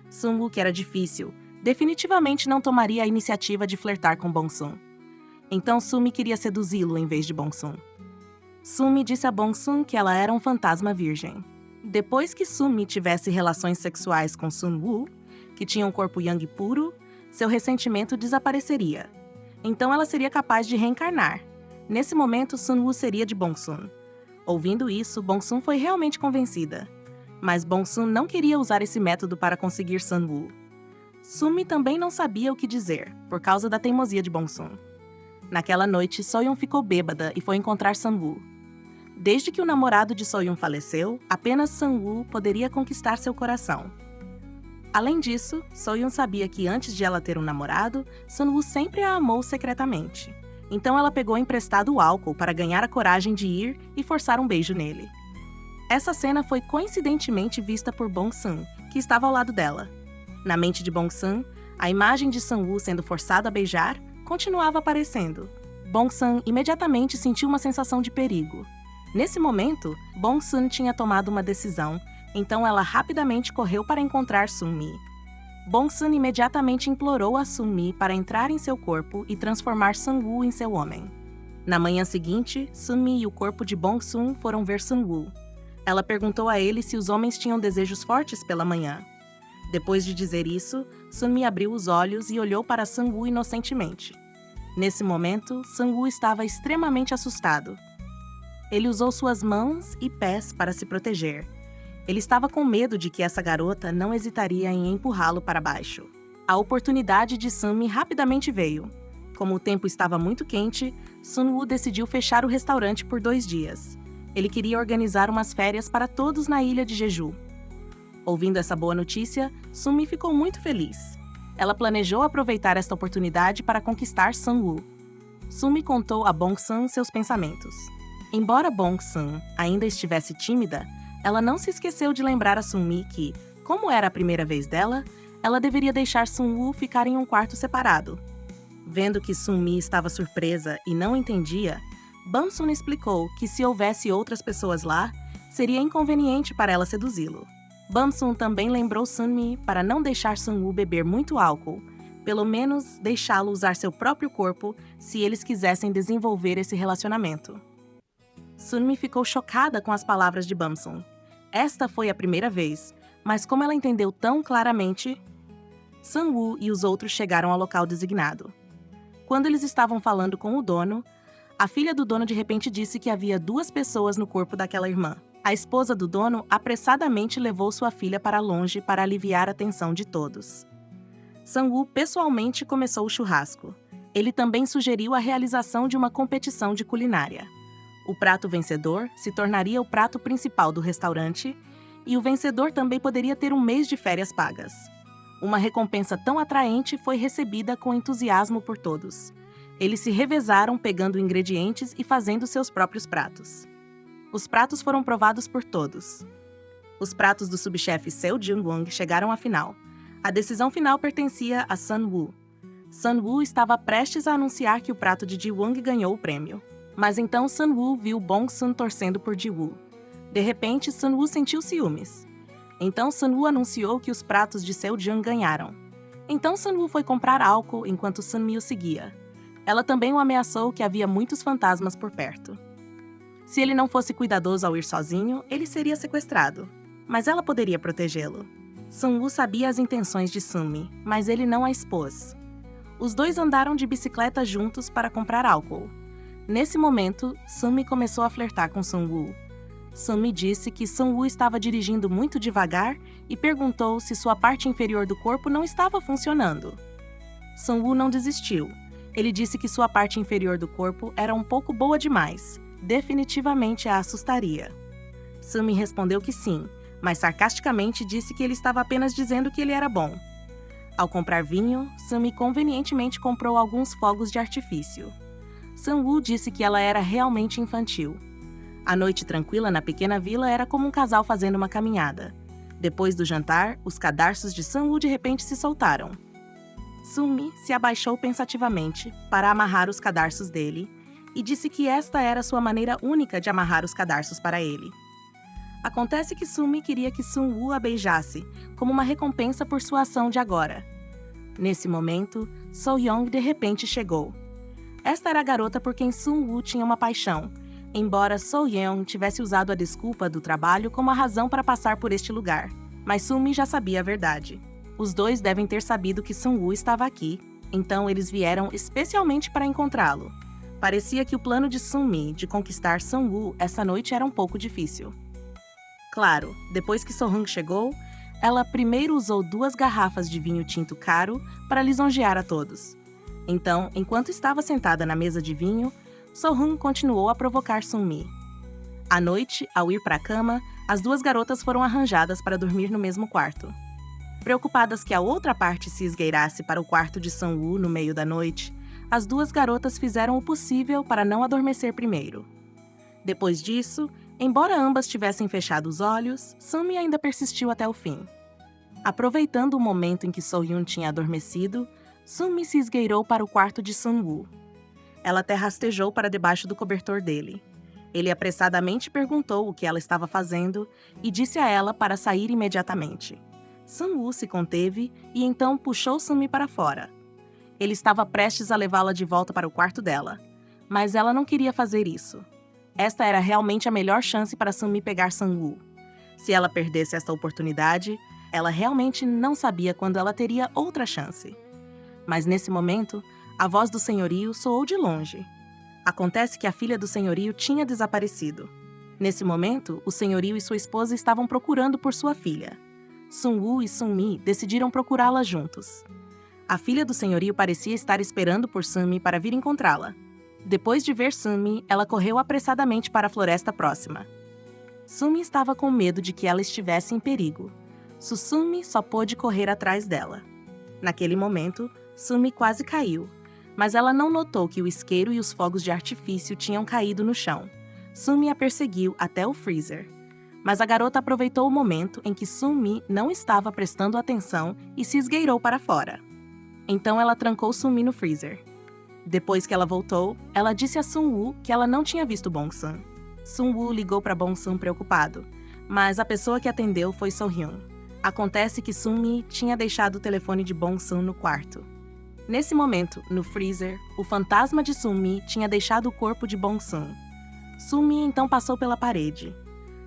Sun-woo, que era difícil, definitivamente não tomaria a iniciativa de flertar com Bongsun. Então Sunmi queria seduzi-lo em vez de Bongsun. Sunmi disse a Bongsun que ela era um fantasma virgem. Depois que Sunmi tivesse relações sexuais com Sun-woo, que tinha um corpo yang puro, seu ressentimento desapareceria. Então ela seria capaz de reencarnar. Nesse momento, Sun-woo seria de Bongsun. Ouvindo isso, Bongsun foi realmente convencida. Mas Bongsun não queria usar esse método para conseguir Sun-woo. Sunmi também não sabia o que dizer, por causa da teimosia de Bongsun. Naquela noite, Soyeon ficou bêbada e foi encontrar Sun-woo. Desde que o namorado de Soyeon faleceu, apenas Sun-woo poderia conquistar seu coração. Além disso, Soyeon sabia que antes de ela ter um namorado, Sun-woo sempre a amou secretamente. Então ela pegou emprestado o álcool para ganhar a coragem de ir e forçar um beijo nele. Essa cena foi coincidentemente vista por Bong-sun, que estava ao lado dela. Na mente de Bong-sun, a imagem de Sang-woo sendo forçado a beijar continuava aparecendo. Bong-sun imediatamente sentiu uma sensação de perigo. Nesse momento, Bong-sun tinha tomado uma decisão, então ela rapidamente correu para encontrar Sun-mi. Bong-sun imediatamente implorou a Sun-mi para entrar em seu corpo e transformar Sang-woo em seu homem. Na manhã seguinte, Sun-mi e o corpo de Bong-sun foram ver Sang-woo. Ela perguntou a ele se os homens tinham desejos fortes pela manhã. Depois de dizer isso, Sun-mi abriu os olhos e olhou para Sang-woo inocentemente. Nesse momento, Sang-woo estava extremamente assustado. Ele usou suas mãos e pés para se proteger. Ele estava com medo de que essa garota não hesitaria em empurrá-lo para baixo. A oportunidade de Sun-mi rapidamente veio. Como o tempo estava muito quente, Sun-woo decidiu fechar o restaurante por 2 dias. Ele queria organizar umas férias para todos na ilha de Jeju. Ouvindo essa boa notícia, Sun-mi ficou muito feliz. Ela planejou aproveitar esta oportunidade para conquistar Sang-woo. Sun-mi contou a Bong-sun seus pensamentos. Embora Bong-sun ainda estivesse tímida, ela não se esqueceu de lembrar a Sun-mi que, como era a primeira vez dela, ela deveria deixar Sun-woo ficar em um quarto separado. Vendo que Sun-mi estava surpresa e não entendia, Bong-sun explicou que se houvesse outras pessoas lá, seria inconveniente para ela seduzi-lo. Bong-sun também lembrou Sun-mi para não deixar Sang-woo beber muito álcool, pelo menos deixá-lo usar seu próprio corpo se eles quisessem desenvolver esse relacionamento. Sun-mi ficou chocada com as palavras de Bong-sun. Esta foi a primeira vez, mas como ela entendeu tão claramente, Sang-woo e os outros chegaram ao local designado. Quando eles estavam falando com o dono, a filha do dono de repente disse que havia 2 pessoas no corpo daquela irmã. A esposa do dono apressadamente levou sua filha para longe para aliviar a tensão de todos. Sang-woo pessoalmente começou o churrasco. Ele também sugeriu a realização de uma competição de culinária. O prato vencedor se tornaria o prato principal do restaurante e o vencedor também poderia ter um mês de férias pagas. Uma recompensa tão atraente foi recebida com entusiasmo por todos. Eles se revezaram pegando ingredientes e fazendo seus próprios pratos. Os pratos foram provados por todos. Os pratos do subchefe Seo Jung-won chegaram à final. A decisão final pertencia a Sun-woo. Sun-woo estava prestes a anunciar que o prato de Ji-won ganhou o prêmio. Mas então Sun-woo viu Bong-sun torcendo por Ji-woo. De repente, Sun-woo sentiu ciúmes. Então Sun-woo anunciou que os pratos de Seo Jung ganharam. Então Sun-woo foi comprar álcool enquanto Sun-mi o seguia. Ela também o ameaçou que havia muitos fantasmas por perto. Se ele não fosse cuidadoso ao ir sozinho, ele seria sequestrado. Mas ela poderia protegê-lo. Sun-woo sabia as intenções de Sun-mi, mas ele não a expôs. Os dois andaram de bicicleta juntos para comprar álcool. Nesse momento, Sun-mi começou a flertar com Sun-woo. Sun-mi disse que Sun-woo estava dirigindo muito devagar e perguntou se sua parte inferior do corpo não estava funcionando. Sun-woo não desistiu. Ele disse que sua parte inferior do corpo era um pouco boa demais. Definitivamente a assustaria. Sun-mi respondeu que sim, mas sarcasticamente disse que ele estava apenas dizendo que ele era bom. Ao comprar vinho, Sun-mi convenientemente comprou alguns fogos de artifício. Sang-woo disse que ela era realmente infantil. A noite tranquila na pequena vila era como um casal fazendo uma caminhada. Depois do jantar, os cadarços de Sang-woo de repente se soltaram. Sun-mi se abaixou pensativamente para amarrar os cadarços dele e disse que esta era sua maneira única de amarrar os cadarços para ele. Acontece que Sun-mi queria que Sun-woo a beijasse, como uma recompensa por sua ação de agora. Nesse momento, So-young de repente chegou. Esta era a garota por quem Sun-woo tinha uma paixão, embora So-young tivesse usado a desculpa do trabalho como a razão para passar por este lugar. Mas Sun-mi já sabia a verdade. Os dois devem ter sabido que Sun-woo estava aqui, então eles vieram especialmente para encontrá-lo. Parecia que o plano de Sun-mi de conquistar Sun-woo essa noite era um pouco difícil. Claro, depois que So-hang chegou, ela primeiro usou 2 garrafas de vinho tinto caro para lisonjear a todos. Então, enquanto estava sentada na mesa de vinho, So-hang continuou a provocar Sun-mi. À noite, ao ir para a cama, as 2 garotas foram arranjadas para dormir no mesmo quarto. Preocupadas que a outra parte se esgueirasse para o quarto de Sun-woo no meio da noite, as duas garotas fizeram o possível para não adormecer primeiro. Depois disso, embora ambas tivessem fechado os olhos, Sunmi ainda persistiu até o fim. Aproveitando o momento em que So-hyun tinha adormecido, Sunmi se esgueirou para o quarto de Sun-woo. Ela até rastejou para debaixo do cobertor dele. Ele apressadamente perguntou o que ela estava fazendo e disse a ela para sair imediatamente. Sun-woo se conteve e então puxou Sunmi para fora. Ele estava prestes a levá-la de volta para o quarto dela, mas ela não queria fazer isso. Esta era realmente a melhor chance para Sunmi pegar Sun-woo. Se ela perdesse esta oportunidade, ela realmente não sabia quando ela teria outra chance. Mas nesse momento, a voz do senhorio soou de longe. Acontece que a filha do senhorio tinha desaparecido. Nesse momento, o senhorio e sua esposa estavam procurando por sua filha. Sun-woo e Sunmi decidiram procurá-la juntos. A filha do senhorio parecia estar esperando por Sunmi para vir encontrá-la. Depois de ver Sunmi, ela correu apressadamente para a floresta próxima. Sunmi estava com medo de que ela estivesse em perigo. Sunmi só pôde correr atrás dela. Naquele momento, Sunmi quase caiu, mas ela não notou que o isqueiro e os fogos de artifício tinham caído no chão. Sunmi a perseguiu até o freezer. Mas a garota aproveitou o momento em que Sunmi não estava prestando atenção e se esgueirou para fora. Então ela trancou Sunmi no freezer. Depois que ela voltou, ela disse a Sun-woo que ela não tinha visto Bong-sun. Sun-woo ligou para Bong-sun preocupado, mas a pessoa que atendeu foi So-hyun. Acontece que Sunmi tinha deixado o telefone de Bong-sun no quarto. Nesse momento, no freezer, o fantasma de Sunmi tinha deixado o corpo de Bong-sun. Sunmi então passou pela parede.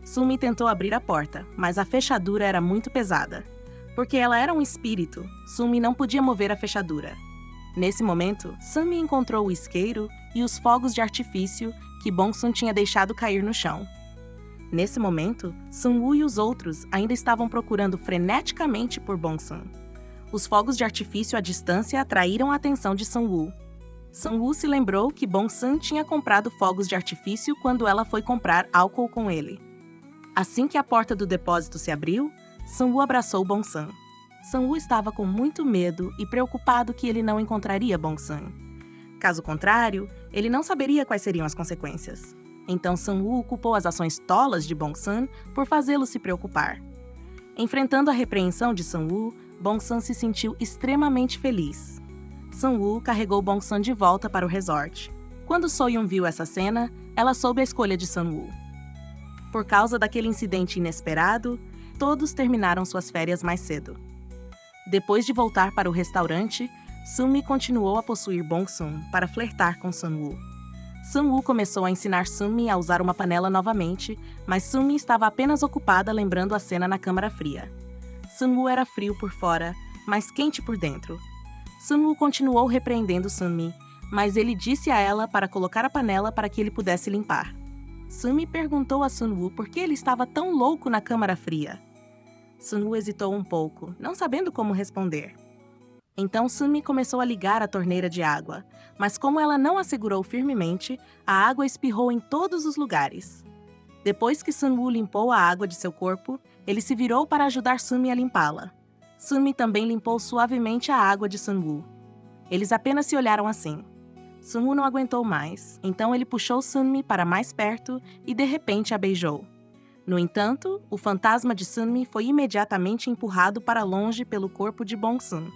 Sunmi tentou abrir a porta, mas a fechadura era muito pesada. Porque ela era um espírito, Sunmi não podia mover a fechadura. Nesse momento, Sunmi encontrou o isqueiro e os fogos de artifício que Bong-sun tinha deixado cair no chão. Nesse momento, Sun-woo e os outros ainda estavam procurando freneticamente por Bong-sun. Os fogos de artifício à distância atraíram a atenção de Sun-woo. Sun-woo se lembrou que Bong-sun tinha comprado fogos de artifício quando ela foi comprar álcool com ele. Assim que a porta do depósito se abriu, Sun-woo abraçou Bong-sun. Sun-woo estava com muito medo e preocupado que ele não encontraria Bong-sun. Caso contrário, ele não saberia quais seriam as consequências. Então Sun-woo culpou as ações tolas de Bong-sun por fazê-lo se preocupar. Enfrentando a repreensão de Sun-woo, Bong-sun se sentiu extremamente feliz. Sun-woo carregou Bong-sun de volta para o resort. Quando So-hyun viu essa cena, ela soube a escolha de Sun-woo. Por causa daquele incidente inesperado, todos terminaram suas férias mais cedo. Depois de voltar para o restaurante, Sunmi continuou a possuir Bong-sun para flertar com Sun-woo. Sun-woo começou a ensinar Sunmi a usar uma panela novamente, mas Sunmi estava apenas ocupada lembrando a cena na câmara fria. Sun-woo era frio por fora, mas quente por dentro. Sun-woo continuou repreendendo Sunmi, mas ele disse a ela para colocar a panela para que ele pudesse limpar. Sunmi perguntou a Sun-woo por que ele estava tão louco na câmara fria. Sun-woo hesitou um pouco, não sabendo como responder. Então Sunmi começou a ligar a torneira de água, mas como ela não a segurou firmemente, a água espirrou em todos os lugares. Depois que Sun-woo limpou a água de seu corpo, ele se virou para ajudar Sunmi a limpá-la. Sunmi também limpou suavemente a água de Sun-woo. Eles apenas se olharam assim. Sun-woo não aguentou mais, então ele puxou Sunmi para mais perto e de repente a beijou. No entanto, o fantasma de Sunmi foi imediatamente empurrado para longe pelo corpo de Bong-sun.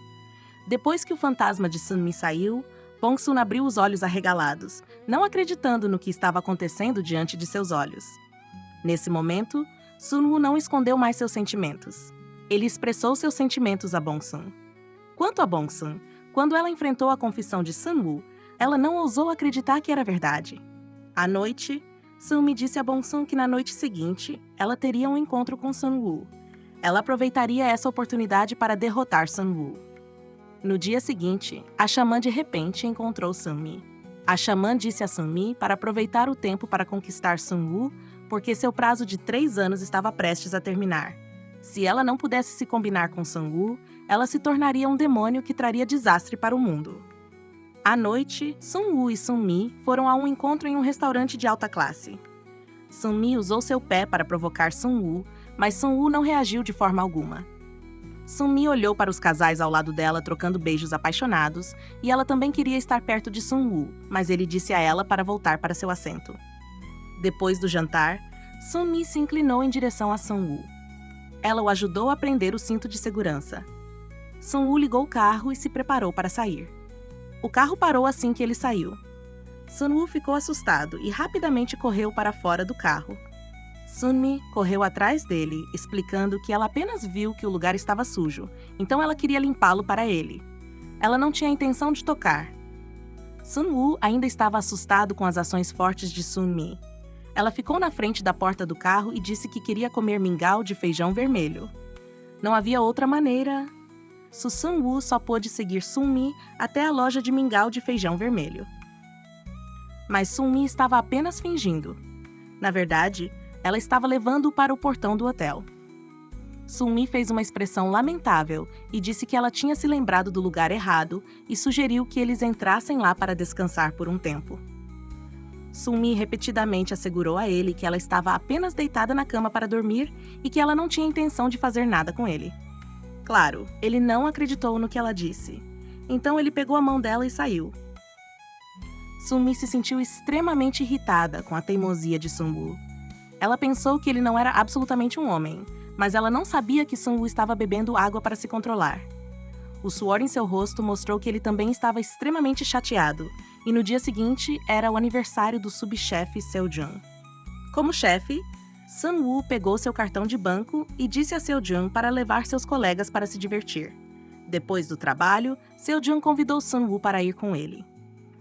Depois que o fantasma de Sunmi saiu, Bong-sun abriu os olhos arregalados, não acreditando no que estava acontecendo diante de seus olhos. Nesse momento, Sun-woo não escondeu mais seus sentimentos. Ele expressou seus sentimentos a Bong-sun. Quanto a Bong-sun, quando ela enfrentou a confissão de Sun-woo, ela não ousou acreditar que era verdade. À noite, Sunmi disse a Bong-sun que na noite seguinte, ela teria um encontro com Sun-woo. Ela aproveitaria essa oportunidade para derrotar Sun-woo. No dia seguinte, a xamã de repente encontrou Sunmi. A xamã disse a Sunmi para aproveitar o tempo para conquistar Sun-woo, porque seu prazo de 3 anos estava prestes a terminar. Se ela não pudesse se combinar com Sun-woo, ela se tornaria um demônio que traria desastre para o mundo. À noite, Sun-woo e Sunmi foram a um encontro em um restaurante de alta classe. Sunmi usou seu pé para provocar Sun-woo, mas Sun-woo não reagiu de forma alguma. Sunmi olhou para os casais ao lado dela trocando beijos apaixonados e ela também queria estar perto de Sunwoo, mas ele disse a ela para voltar para seu assento. Depois do jantar, Sunmi se inclinou em direção a Sunwoo. Ela o ajudou a prender o cinto de segurança. Sunwoo ligou o carro e se preparou para sair. O carro parou assim que ele saiu. Sunwoo ficou assustado e rapidamente correu para fora do carro. Sunmi correu atrás dele, explicando que ela apenas viu que o lugar estava sujo, então ela queria limpá-lo para ele. Ela não tinha intenção de tocar. Sunwoo ainda estava assustado com as ações fortes de Sunmi. Ela ficou na frente da porta do carro e disse que queria comer mingau de feijão vermelho. Não havia outra maneira. Sunwoo só pôde seguir Sunmi até a loja de mingau de feijão vermelho. Mas Sunmi estava apenas fingindo. Na verdade, ela estava levando-o para o portão do hotel. Sunmi fez uma expressão lamentável e disse que ela tinha se lembrado do lugar errado e sugeriu que eles entrassem lá para descansar por um tempo. Sunmi repetidamente assegurou a ele que ela estava apenas deitada na cama para dormir e que ela não tinha intenção de fazer nada com ele. Claro, ele não acreditou no que ela disse. Então ele pegou a mão dela e saiu. Sunmi se sentiu extremamente irritada com a teimosia de Sunwoo. Ela pensou que ele não era absolutamente um homem, mas ela não sabia que Sunwoo estava bebendo água para se controlar. O suor em seu rosto mostrou que ele também estava extremamente chateado, e no dia seguinte era o aniversário do subchefe Seojun. Como chefe, Sunwoo pegou seu cartão de banco e disse a Seojun para levar seus colegas para se divertir. Depois do trabalho, Seojun convidou Sunwoo para ir com ele.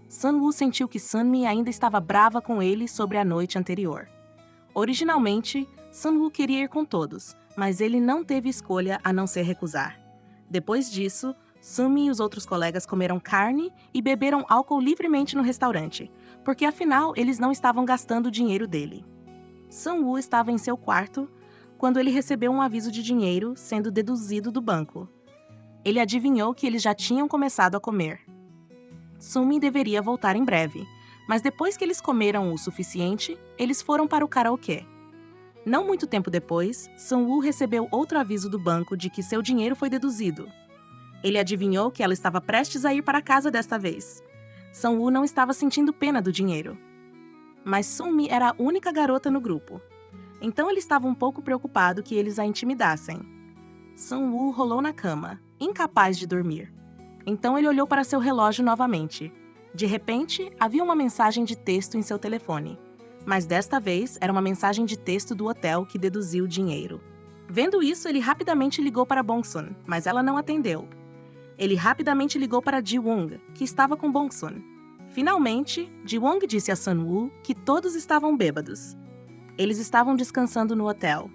Sunwoo sentiu que Sunmi ainda estava brava com ele sobre a noite anterior. Originalmente, Sunwoo queria ir com todos, mas ele não teve escolha a não ser recusar. Depois disso, Sunmi e os outros colegas comeram carne e beberam álcool livremente no restaurante, porque afinal eles não estavam gastando o dinheiro dele. Sunwoo estava em seu quarto quando ele recebeu um aviso de dinheiro sendo deduzido do banco. Ele adivinhou que eles já tinham começado a comer. Sunmi deveria voltar em breve, mas depois que eles comeram o suficiente, eles foram para o karaokê. Não muito tempo depois, Sunwoo recebeu outro aviso do banco de que seu dinheiro foi deduzido. Ele adivinhou que ela estava prestes a ir para casa desta vez. Sunwoo não estava sentindo pena do dinheiro. Mas Sunmi era a única garota no grupo. Então ele estava um pouco preocupado que eles a intimidassem. Sunwoo rolou na cama, incapaz de dormir. Então ele olhou para seu relógio novamente. De repente, havia uma mensagem de texto em seu telefone. Mas desta vez, era uma mensagem de texto do hotel que deduziu o dinheiro. Vendo isso, ele rapidamente ligou para Bongsun, mas ela não atendeu. Ele rapidamente ligou para Ji-woong, que estava com Bongsun. Finalmente, Ji-woong disse a Sunwoo que todos estavam bêbados. Eles estavam descansando no hotel.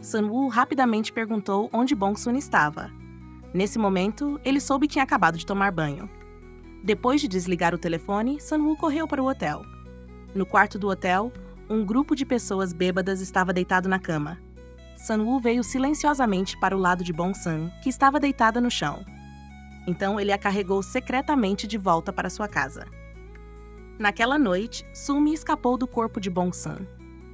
Sunwoo rapidamente perguntou onde Bongsun estava. Nesse momento, ele soube que tinha acabado de tomar banho. Depois de desligar o telefone, Sunwoo correu para o hotel. No quarto do hotel, um grupo de pessoas bêbadas estava deitado na cama. Sunwoo veio silenciosamente para o lado de Bongsun, que estava deitada no chão. Então ele a carregou secretamente de volta para sua casa. Naquela noite, Sunmi escapou do corpo de Bongsun.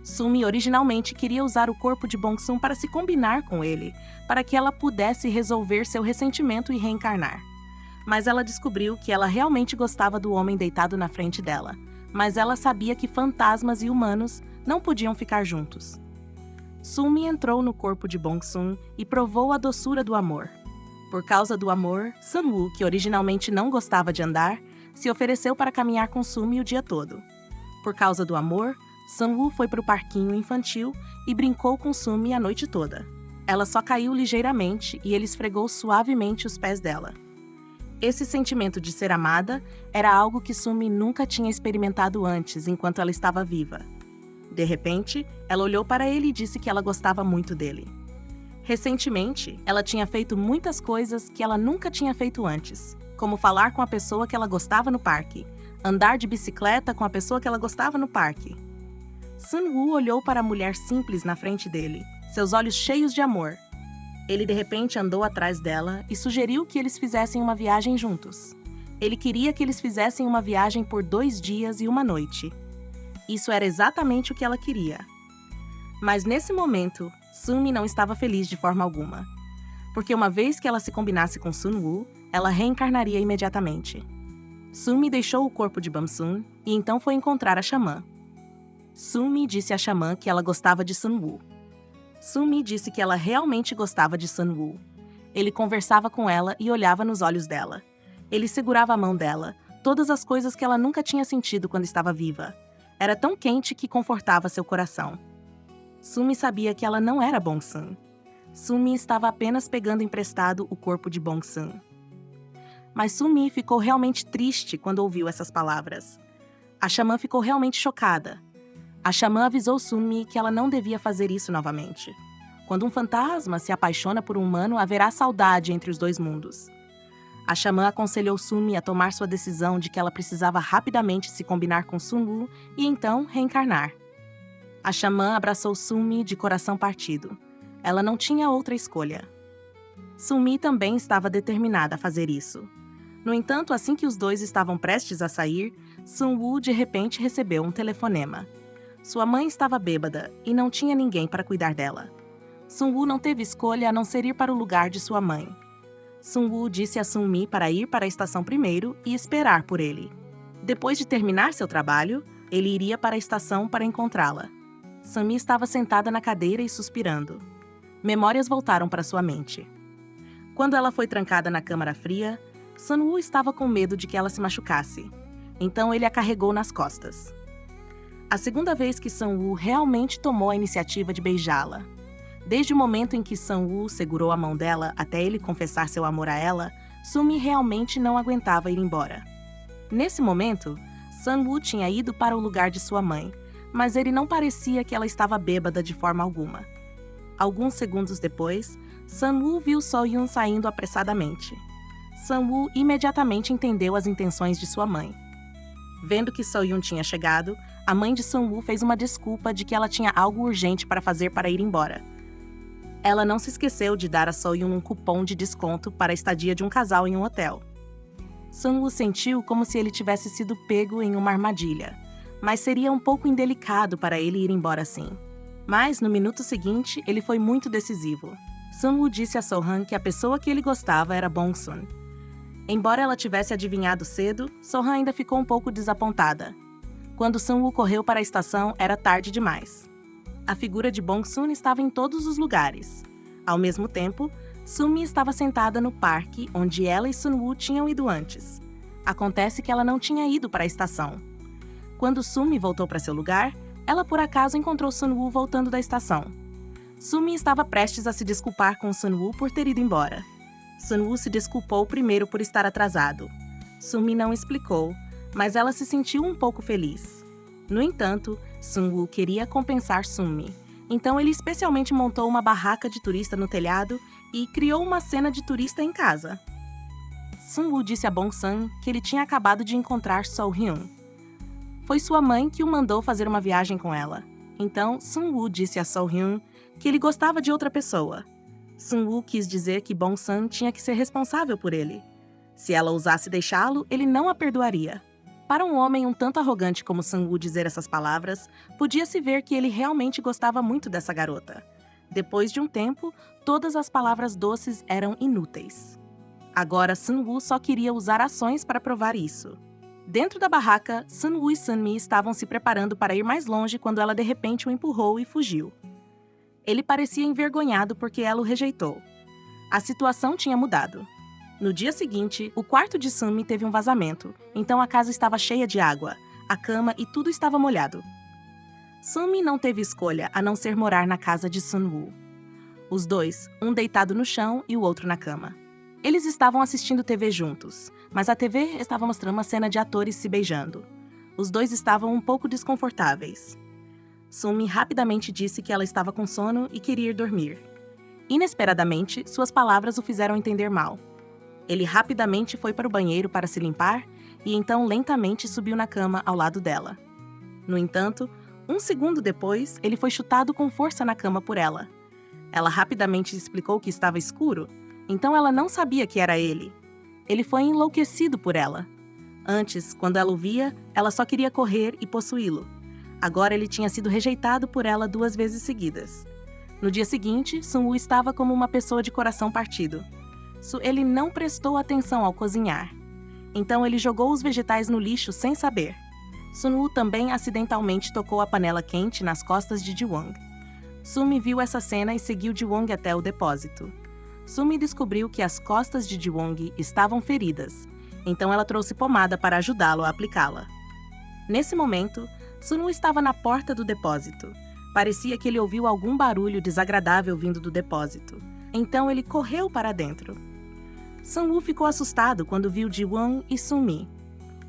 Sunmi originalmente queria usar o corpo de Bongsun para se combinar com ele, para que ela pudesse resolver seu ressentimento e reencarnar. Mas ela descobriu que ela realmente gostava do homem deitado na frente dela, mas ela sabia que fantasmas e humanos não podiam ficar juntos. Sunmi entrou no corpo de Bongsun e provou a doçura do amor. Por causa do amor, Sunwoo, que originalmente não gostava de andar, se ofereceu para caminhar com Sunmi o dia todo. Por causa do amor, Sunwoo foi para o parquinho infantil e brincou com Sunmi a noite toda. Ela só caiu ligeiramente e ele esfregou suavemente os pés dela. Esse sentimento de ser amada era algo que Sunmi nunca tinha experimentado antes enquanto ela estava viva. De repente, ela olhou para ele e disse que ela gostava muito dele. Recentemente, ela tinha feito muitas coisas que ela nunca tinha feito antes, como falar com a pessoa que ela gostava no parque, andar de bicicleta com a pessoa que ela gostava no parque. Sunwoo olhou para a mulher simples na frente dele, seus olhos cheios de amor. Ele de repente andou atrás dela e sugeriu que eles fizessem uma viagem juntos. Ele queria que eles fizessem uma viagem por 2 dias e 1 noite. Isso era exatamente o que ela queria. Mas nesse momento, Sunmi não estava feliz de forma alguma. porque uma vez que ela se combinasse com Sun-woo, ela reencarnaria imediatamente. Sumi deixou o corpo de Bam-sun e então foi encontrar a xamã. Sumi disse à xamã que ela gostava de Sun-woo. Sumi disse que ela realmente gostava de Sun-woo. Ele conversava com ela e olhava nos olhos dela. Ele segurava a mão dela, todas as coisas que ela nunca tinha sentido quando estava viva. Era tão quente que confortava seu coração. Sumi sabia que ela não era Bong-sun. Sumi estava apenas pegando emprestado o corpo de Bong-sun. Mas Sumi ficou realmente triste quando ouviu essas palavras. A xamã ficou realmente chocada. A xamã avisou Sumi que ela não devia fazer isso novamente. Quando um fantasma se apaixona por um humano, haverá saudade entre os dois mundos. A xamã aconselhou Sumi a tomar sua decisão de que ela precisava rapidamente se combinar com Sun-woo e então reencarnar. A xamã abraçou Sumi de coração partido. Ela não tinha outra escolha. Sumi também estava determinada a fazer isso. No entanto, assim que os dois estavam prestes a sair, Sun-woo de repente recebeu um telefonema. Sua mãe estava bêbada e não tinha ninguém para cuidar dela. Sun-woo não teve escolha a não ser ir para o lugar de sua mãe. Sun-woo disse a Sun-mi para ir para a estação primeiro e esperar por ele. Depois de terminar seu trabalho, ele iria para a estação para encontrá-la. Sun-mi estava sentada na cadeira e suspirando. Memórias voltaram para sua mente. Quando ela foi trancada na câmara fria, Sun-woo estava com medo de que ela se machucasse. Então ele a carregou nas costas. A segunda vez que Sun-woo realmente tomou a iniciativa de beijá-la. Desde o momento em que Sun-woo segurou a mão dela até ele confessar seu amor a ela, Sumi realmente não aguentava ir embora. Nesse momento, Sun-woo tinha ido para o lugar de sua mãe, mas ele não parecia que ela estava bêbada de forma alguma. Alguns segundos depois, Sun-woo viu So-hyun saindo apressadamente. Sun-woo imediatamente entendeu as intenções de sua mãe. Vendo que So-hyun tinha chegado, a mãe de Sun-woo fez uma desculpa de que ela tinha algo urgente para fazer para ir embora. Ela não se esqueceu de dar a So-hyun um cupom de desconto para a estadia de um casal em um hotel. Sun-woo sentiu como se ele tivesse sido pego em uma armadilha, mas seria um pouco indelicado para ele ir embora assim. Mas, no minuto seguinte, ele foi muito decisivo. Sun-woo disse a So-han que a pessoa que ele gostava era Bong-sun. Embora ela tivesse adivinhado cedo, So-han ainda ficou um pouco desapontada. Quando Sun-woo correu para a estação, era tarde demais. A figura de Bong-sun estava em todos os lugares. Ao mesmo tempo, Sumi estava sentada no parque onde ela e Sun-woo tinham ido antes. Acontece que ela não tinha ido para a estação. Quando Sumi voltou para seu lugar, ela por acaso encontrou Sun-woo voltando da estação. Sumi estava prestes a se desculpar com Sun-woo por ter ido embora. Sun-woo se desculpou primeiro por estar atrasado. Sumi não explicou, mas ela se sentiu um pouco feliz. No entanto, Sun-woo queria compensar Sumi, então ele especialmente montou uma barraca de turista no telhado e criou uma cena de turista em casa. Sun-woo disse a Bong-sun que ele tinha acabado de encontrar So-hyun. Foi sua mãe que o mandou fazer uma viagem com ela. Então, Sun-woo disse a So-hyun que ele gostava de outra pessoa. Sun-woo quis dizer que Bong-sun tinha que ser responsável por ele. Se ela ousasse deixá-lo, ele não a perdoaria. Para um homem um tanto arrogante como Sun-woo dizer essas palavras, podia-se ver que ele realmente gostava muito dessa garota. Depois de um tempo, todas as palavras doces eram inúteis. Agora, Sun-woo só queria usar ações para provar isso. Dentro da barraca, Sun-woo e Sun-mi estavam se preparando para ir mais longe quando ela de repente o empurrou e fugiu. Ele parecia envergonhado porque ela o rejeitou. A situação tinha mudado. No dia seguinte, o quarto de Sun-mi teve um vazamento, então a casa estava cheia de água, a cama e tudo estava molhado. Sun-mi não teve escolha a não ser morar na casa de Sun-woo. Os dois, um deitado no chão e o outro na cama. Eles estavam assistindo TV juntos, mas a TV estava mostrando uma cena de atores se beijando. Os dois estavam um pouco desconfortáveis. Sun-mi rapidamente disse que ela estava com sono e queria ir dormir. Inesperadamente, suas palavras o fizeram entender mal. Ele rapidamente foi para o banheiro para se limpar e então lentamente subiu na cama ao lado dela. No entanto, um segundo depois, ele foi chutado com força na cama por ela. Ela rapidamente explicou que estava escuro, então ela não sabia que era ele. Ele foi enlouquecido por ela. Antes, quando ela o via, ela só queria correr e possuí-lo. Agora ele tinha sido rejeitado por ela 2 vezes seguidas. No dia seguinte, Sun-woo estava como uma pessoa de coração partido. Ele não prestou atenção ao cozinhar. Então ele jogou os vegetais no lixo sem saber. Sun-woo também acidentalmente tocou a panela quente nas costas de Ji-won. Sumi viu essa cena e seguiu Ji-won até o depósito. Sumi descobriu que as costas de Ji-won estavam feridas, então ela trouxe pomada para ajudá-lo a aplicá-la. Nesse momento, Sun-woo estava na porta do depósito. Parecia que ele ouviu algum barulho desagradável vindo do depósito. Então ele correu para dentro. Sun-woo ficou assustado quando viu Ji-won e Sumi.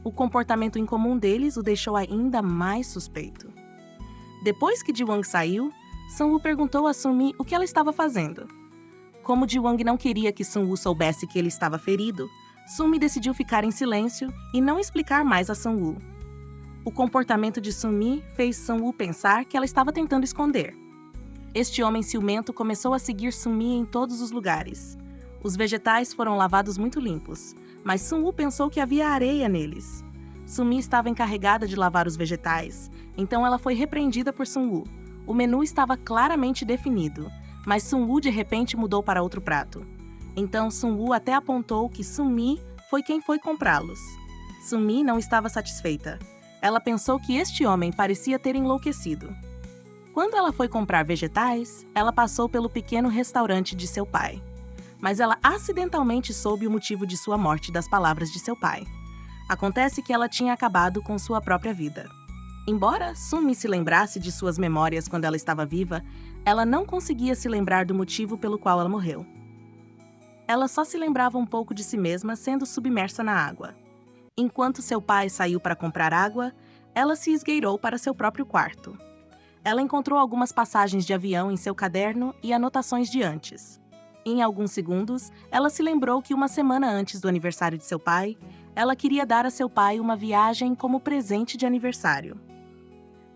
O comportamento incomum deles o deixou ainda mais suspeito. Depois que Ji-won saiu, Sun-woo perguntou a Sumi o que ela estava fazendo. Como Ji-won não queria que Sun-woo soubesse que ele estava ferido, Sumi decidiu ficar em silêncio e não explicar mais a Sun-woo. O comportamento de Sumi fez Sun-woo pensar que ela estava tentando esconder. Este homem ciumento começou a seguir Sumi em todos os lugares. Os vegetais foram lavados muito limpos, mas Sun-woo pensou que havia areia neles. Sumi estava encarregada de lavar os vegetais, então ela foi repreendida por Sun-woo. O menu estava claramente definido, mas Sun-woo de repente mudou para outro prato. Então Sun-woo até apontou que Sumi foi quem foi comprá-los. Sumi não estava satisfeita. Ela pensou que este homem parecia ter enlouquecido. Quando ela foi comprar vegetais, ela passou pelo pequeno restaurante de seu pai. Mas ela acidentalmente soube o motivo de sua morte das palavras de seu pai. Acontece que ela tinha acabado com sua própria vida. Embora Sumi se lembrasse de suas memórias quando ela estava viva, ela não conseguia se lembrar do motivo pelo qual ela morreu. Ela só se lembrava um pouco de si mesma sendo submersa na água. Enquanto seu pai saiu para comprar água, ela se esgueirou para seu próprio quarto. Ela encontrou algumas passagens de avião em seu caderno e anotações de antes. Em alguns segundos, ela se lembrou que uma semana antes do aniversário de seu pai, ela queria dar a seu pai uma viagem como presente de aniversário.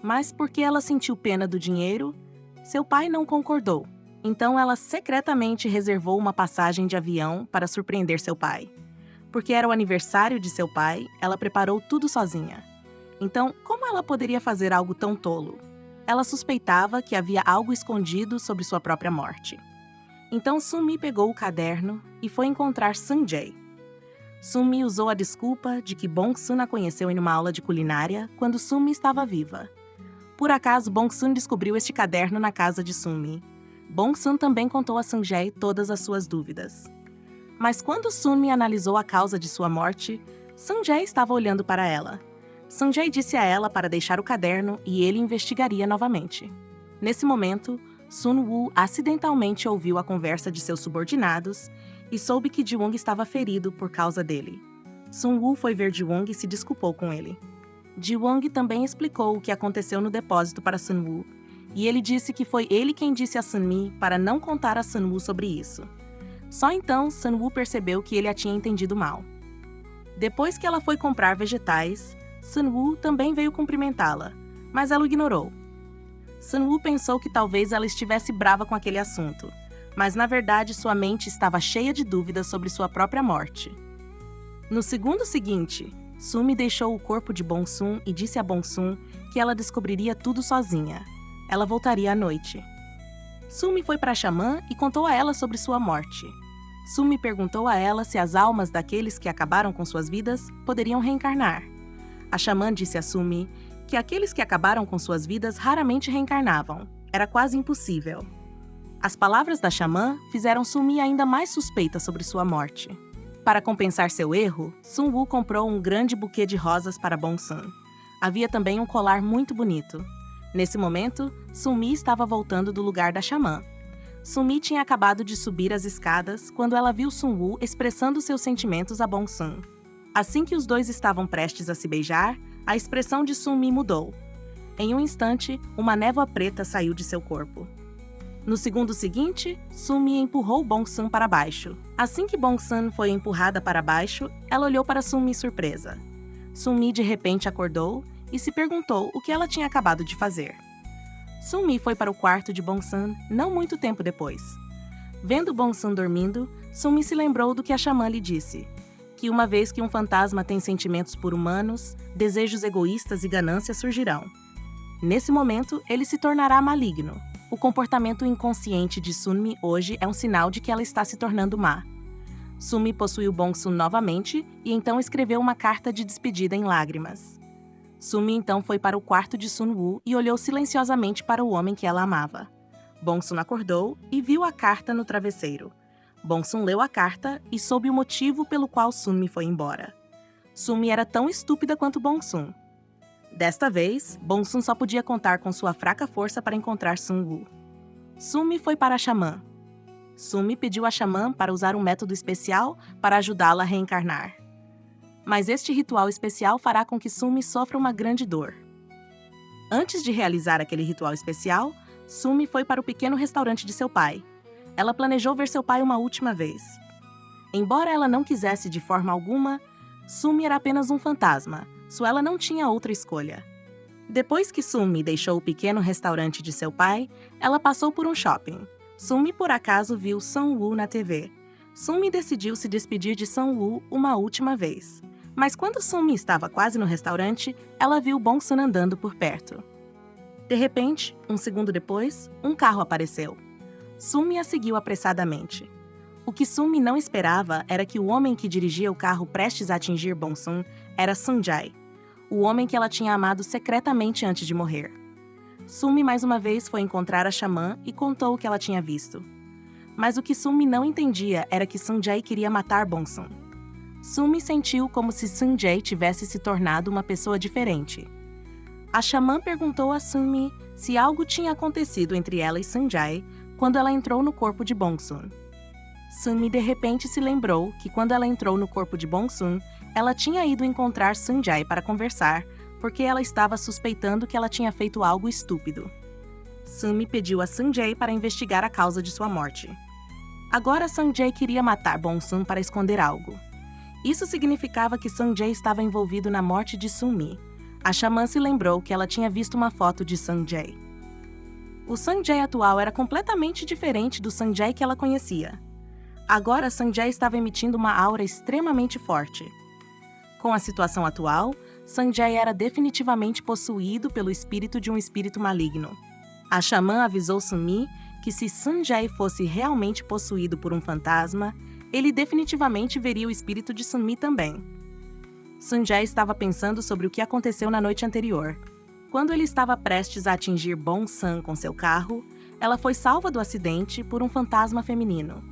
Mas porque ela sentiu pena do dinheiro, seu pai não concordou. Então ela secretamente reservou uma passagem de avião para surpreender seu pai. Porque era o aniversário de seu pai, ela preparou tudo sozinha. Então, como ela poderia fazer algo tão tolo? Ela suspeitava que havia algo escondido sobre sua própria morte. Então Sumi pegou o caderno e foi encontrar Sun-jae. Sumi usou a desculpa de que Bong-sun a conheceu em uma aula de culinária quando Sumi estava viva. Por acaso, Bong-sun descobriu este caderno na casa de Sumi. Bong-sun também contou a Sun-jae todas as suas dúvidas. Mas quando Sumi analisou a causa de sua morte, Sun-jae estava olhando para ela. Sun-jae disse a ela para deixar o caderno e ele investigaria novamente. Nesse momento, Sun-woo acidentalmente ouviu a conversa de seus subordinados e soube que Ji-won estava ferido por causa dele. Sun-woo foi ver Ji-won e se desculpou com ele. Ji-won também explicou o que aconteceu no depósito para Sun-woo, e ele disse que foi ele quem disse a Sun-mi para não contar a Sun-woo sobre isso. Só então Sun-woo percebeu que ele a tinha entendido mal. Depois que ela foi comprar vegetais, Sun-woo também veio cumprimentá-la, mas ela o ignorou. Sun-woo pensou que talvez ela estivesse brava com aquele assunto, mas na verdade sua mente estava cheia de dúvidas sobre sua própria morte. No segundo seguinte, Sumi deixou o corpo de Bong-sun e disse a Bong-sun que ela descobriria tudo sozinha. Ela voltaria à noite. Sumi foi para a xamã e contou a ela sobre sua morte. Sumi perguntou a ela se as almas daqueles que acabaram com suas vidas poderiam reencarnar. A xamã disse a Sumi que aqueles que acabaram com suas vidas raramente reencarnavam. Era quase impossível. As palavras da xamã fizeram Sumi ainda mais suspeita sobre sua morte. Para compensar seu erro, Sun-woo comprou um grande buquê de rosas para Bong-sun. Havia também um colar muito bonito. Nesse momento, Sumi estava voltando do lugar da xamã. Sumi tinha acabado de subir as escadas quando ela viu Sun-woo expressando seus sentimentos a Bong-sun. Assim que os dois estavam prestes a se beijar, a expressão de Sumi mudou. Em um instante, uma névoa preta saiu de seu corpo. No segundo seguinte, Sumi empurrou Bong-sun para baixo. Assim que Bong-sun foi empurrada para baixo, ela olhou para Sumi surpresa. Sumi de repente acordou e se perguntou o que ela tinha acabado de fazer. Sumi foi para o quarto de Bong-sun não muito tempo depois. Vendo Bong-sun dormindo, Sumi se lembrou do que a xamã lhe disse, que uma vez que um fantasma tem sentimentos por humanos, desejos egoístas e ganância surgirão. Nesse momento, ele se tornará maligno. O comportamento inconsciente de Sunmi hoje é um sinal de que ela está se tornando má. Sunmi possuiu Bong-sun novamente e então escreveu uma carta de despedida em lágrimas. Sunmi então foi para o quarto de Sun-woo e olhou silenciosamente para o homem que ela amava. Bong-sun acordou e viu a carta no travesseiro. Bong-sun leu a carta e soube o motivo pelo qual Sunmi foi embora. Sunmi era tão estúpida quanto Bong-sun. Desta vez, Bong-sun só podia contar com sua fraca força para encontrar Sun-woo. Sunmi foi para a xamã. Sunmi pediu a xamã para usar um método especial para ajudá-la a reencarnar. Mas este ritual especial fará com que Sunmi sofra uma grande dor. Antes de realizar aquele ritual especial, Sunmi foi para o pequeno restaurante de seu pai. Ela planejou ver seu pai uma última vez. Embora ela não quisesse de forma alguma, Sunmi era apenas um fantasma, ela não tinha outra escolha. Depois que Sunmi deixou o pequeno restaurante de seu pai, ela passou por um shopping. Sunmi por acaso viu Sun-woo na TV. Sunmi decidiu se despedir de Sun-woo uma última vez. Mas quando Sunmi estava quase no restaurante, ela viu Bong-sun andando por perto. De repente, um segundo depois, um carro apareceu. Sunmi a seguiu apressadamente. O que Sunmi não esperava era que o homem que dirigia o carro prestes a atingir Bong-sun era Sun-jae, o homem que ela tinha amado secretamente antes de morrer. Sunmi mais uma vez foi encontrar a xamã e contou o que ela tinha visto. Mas o que Sunmi não entendia era que Sun-jae queria matar Bong-sun. Sunmi sentiu como se Sun-jae tivesse se tornado uma pessoa diferente. A xamã perguntou a Sunmi se algo tinha acontecido entre ela e Sun-jae quando ela entrou no corpo de Bong-sun. Sunmi de repente se lembrou que quando ela entrou no corpo de Bong-sun, ela tinha ido encontrar Sun-jae para conversar, porque ela estava suspeitando que ela tinha feito algo estúpido. Sunmi pediu a Sun-jae para investigar a causa de sua morte. Agora Sun-jae queria matar Bong-sun para esconder algo. Isso significava que Sun-jae estava envolvido na morte de Sunmi. A xamã se lembrou que ela tinha visto uma foto de Sun-jae. O Sun-jae atual era completamente diferente do Sun-jae que ela conhecia. Agora Sun-jae estava emitindo uma aura extremamente forte. Com a situação atual, Sun-jae era definitivamente possuído pelo espírito de um espírito maligno. A xamã avisou Sunmi que se Sun-jae fosse realmente possuído por um fantasma, ele definitivamente veria o espírito de Sunmi também. Sun-jae estava pensando sobre o que aconteceu na noite anterior. Quando ele estava prestes a atingir Bong-sun com seu carro, ela foi salva do acidente por um fantasma feminino.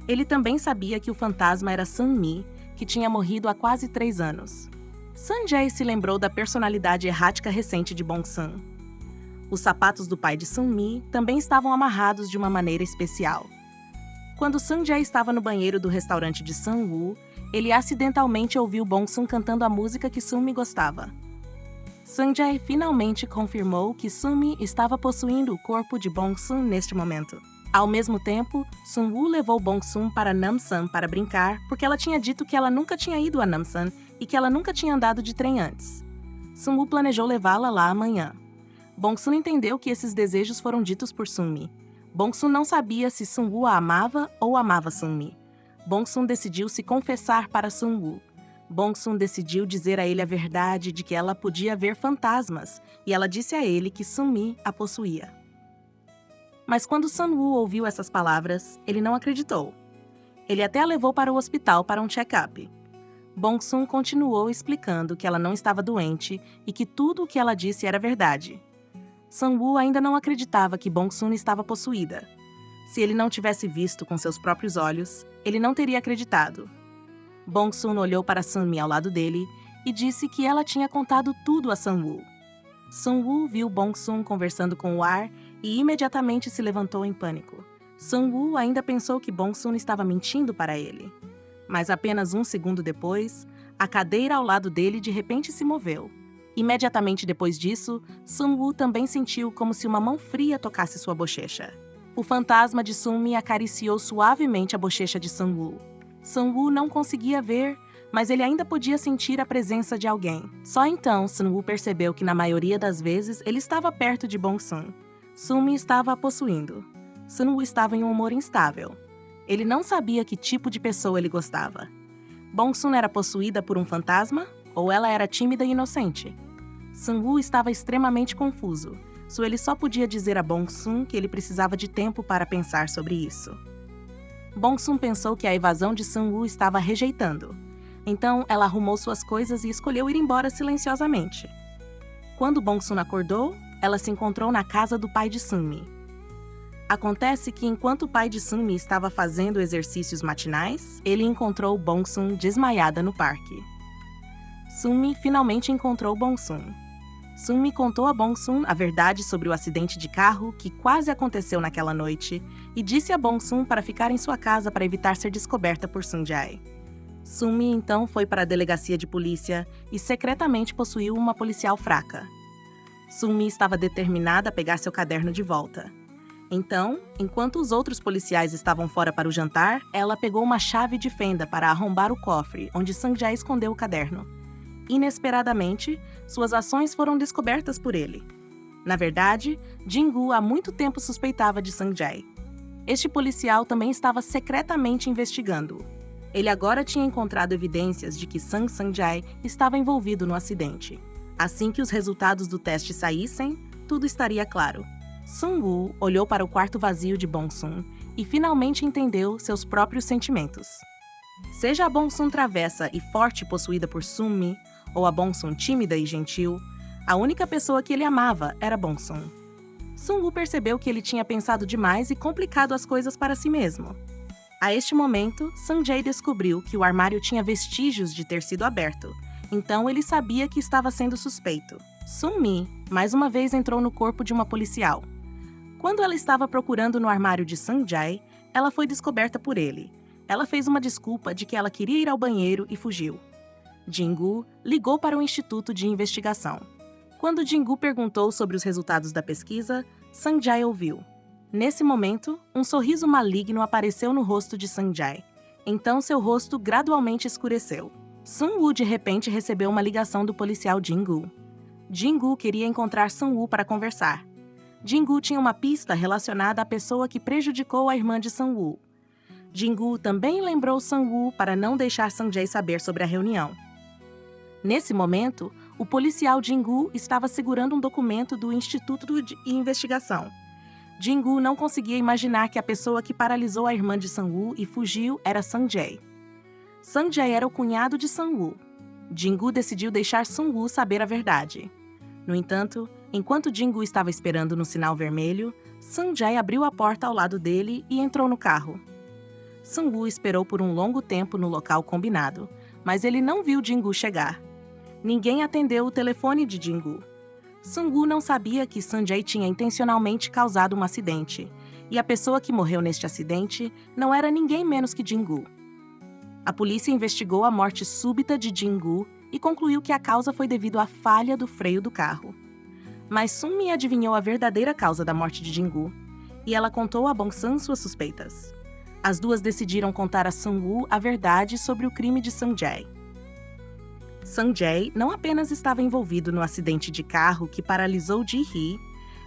Ele também sabia que o fantasma era Sunmi, que tinha morrido há quase 3 anos. Sun-jae se lembrou da personalidade errática recente de Bong-sun. Os sapatos do pai de Sunmi também estavam amarrados de uma maneira especial. Quando Sun-jae estava no banheiro do restaurante de Sun-woo, ele acidentalmente ouviu Bong-sun cantando a música que Sunmi gostava. Sun-jae finalmente confirmou que Sunmi estava possuindo o corpo de Bong-sun neste momento. Ao mesmo tempo, Sun-woo levou Bong-sun para Namsan para brincar porque ela tinha dito que ela nunca tinha ido a Namsan e que ela nunca tinha andado de trem antes. Sun-woo planejou levá-la lá amanhã. Bong-sun entendeu que esses desejos foram ditos por Sunmi. Bong-sun não sabia se Sun-woo a amava ou amava Sunmi. Bong-sun decidiu se confessar para Sun-woo. Bong-sun decidiu dizer a ele a verdade de que ela podia ver fantasmas e ela disse a ele que Sunmi a possuía. Mas quando Sun-woo ouviu essas palavras, ele não acreditou. Ele até a levou para o hospital para um check-up. Bong-sun continuou explicando que ela não estava doente e que tudo o que ela disse era verdade. Sun-woo ainda não acreditava que Bong-sun estava possuída. Se ele não tivesse visto com seus próprios olhos, ele não teria acreditado. Bong-sun olhou para Sunmi ao lado dele e disse que ela tinha contado tudo a Sun-woo. Sun-woo viu Bong-sun conversando com o ar e imediatamente se levantou em pânico. Sun-woo ainda pensou que Bong-sun estava mentindo para ele. Mas apenas um segundo depois, a cadeira ao lado dele de repente se moveu. Imediatamente depois disso, Sun-woo também sentiu como se uma mão fria tocasse sua bochecha. O fantasma de Sunmi acariciou suavemente a bochecha de Sun-woo. Sun-woo não conseguia ver, mas ele ainda podia sentir a presença de alguém. Só então Sun-woo percebeu que na maioria das vezes ele estava perto de Bong-sun. Sunmi estava a possuindo. Sun-woo estava em um humor instável. Ele não sabia que tipo de pessoa ele gostava. Bong-sun era possuída por um fantasma ou ela era tímida e inocente? Sun-woo estava extremamente confuso. Ele só podia dizer a Bong-sun que ele precisava de tempo para pensar sobre isso. Bong-sun pensou que a evasão de Sang-woo estava rejeitando. Então, ela arrumou suas coisas e escolheu ir embora silenciosamente. Quando Bong-sun acordou, ela se encontrou na casa do pai de Sun-mi. Acontece que enquanto o pai de Sun-mi estava fazendo exercícios matinais, ele encontrou Bong-sun desmaiada no parque. Sun-mi finalmente encontrou Bong-sun. Sun-mi contou a Bong-sun a verdade sobre o acidente de carro que quase aconteceu naquela noite e disse a Bong-sun para ficar em sua casa para evitar ser descoberta por Sun-jae. Sun-mi então foi para a delegacia de polícia e secretamente possuiu uma policial fraca. Sun-mi estava determinada a pegar seu caderno de volta. Então, enquanto os outros policiais estavam fora para o jantar, ela pegou uma chave de fenda para arrombar o cofre onde Sang-jae escondeu o caderno. Inesperadamente, suas ações foram descobertas por ele. Na verdade, Jin-gu há muito tempo suspeitava de Sang-jae. Este policial também estava secretamente investigando-o. Ele agora tinha encontrado evidências de que Sang-jae estava envolvido no acidente. Assim que os resultados do teste saíssem, tudo estaria claro. Sung-woo olhou para o quarto vazio de Bong-sun e finalmente entendeu seus próprios sentimentos. Seja a Bong-sun travessa e forte possuída por Sun-mi, ou a Bong-sun tímida e gentil, a única pessoa que ele amava era Bong-sun. Sung-woo percebeu que ele tinha pensado demais e complicado as coisas para si mesmo. A este momento, Sang-jae descobriu que o armário tinha vestígios de ter sido aberto, então ele sabia que estava sendo suspeito. Sun-mi, mais uma vez, entrou no corpo de uma policial. Quando ela estava procurando no armário de Sang-jae, ela foi descoberta por ele. Ela fez uma desculpa de que ela queria ir ao banheiro e fugiu. Jin-gu ligou para o Instituto de Investigação. Quando Jin-gu perguntou sobre os resultados da pesquisa, Sang-jae ouviu. Nesse momento, um sorriso maligno apareceu no rosto de Sang-jae. Então seu rosto gradualmente escureceu. Sun-woo de repente recebeu uma ligação do policial Jin-gu. Jin-gu queria encontrar Sun-woo para conversar. Jin-gu tinha uma pista relacionada à pessoa que prejudicou a irmã de Sun-woo. Jin-gu também lembrou Sun-woo para não deixar Sang-jae saber sobre a reunião. Nesse momento, o policial Jin-gu estava segurando um documento do Instituto de Investigação. Jin-gu não conseguia imaginar que a pessoa que paralisou a irmã de Sun-woo e fugiu era Sang-jae. Sang-jae era o cunhado de Sun-woo. Jin-gu decidiu deixar Sun-woo saber a verdade. No entanto, enquanto Jin-gu estava esperando no sinal vermelho, Sang-jae abriu a porta ao lado dele e entrou no carro. Sun-woo esperou por um longo tempo no local combinado, mas ele não viu Jin-gu chegar. Ninguém atendeu o telefone de Jin-gu. Sun-woo não sabia que Sang-jae tinha intencionalmente causado um acidente, e a pessoa que morreu neste acidente não era ninguém menos que Jin-gu. A polícia investigou a morte súbita de Jin-gu e concluiu que a causa foi devido à falha do freio do carro. Mas Sun-mi adivinhou a verdadeira causa da morte de Jin-gu, e ela contou a Bong-sun suas suspeitas. As duas decidiram contar a Sun-woo a verdade sobre o crime de Sang-jae. Sang-jae não apenas estava envolvido no acidente de carro que paralisou Ji-hee,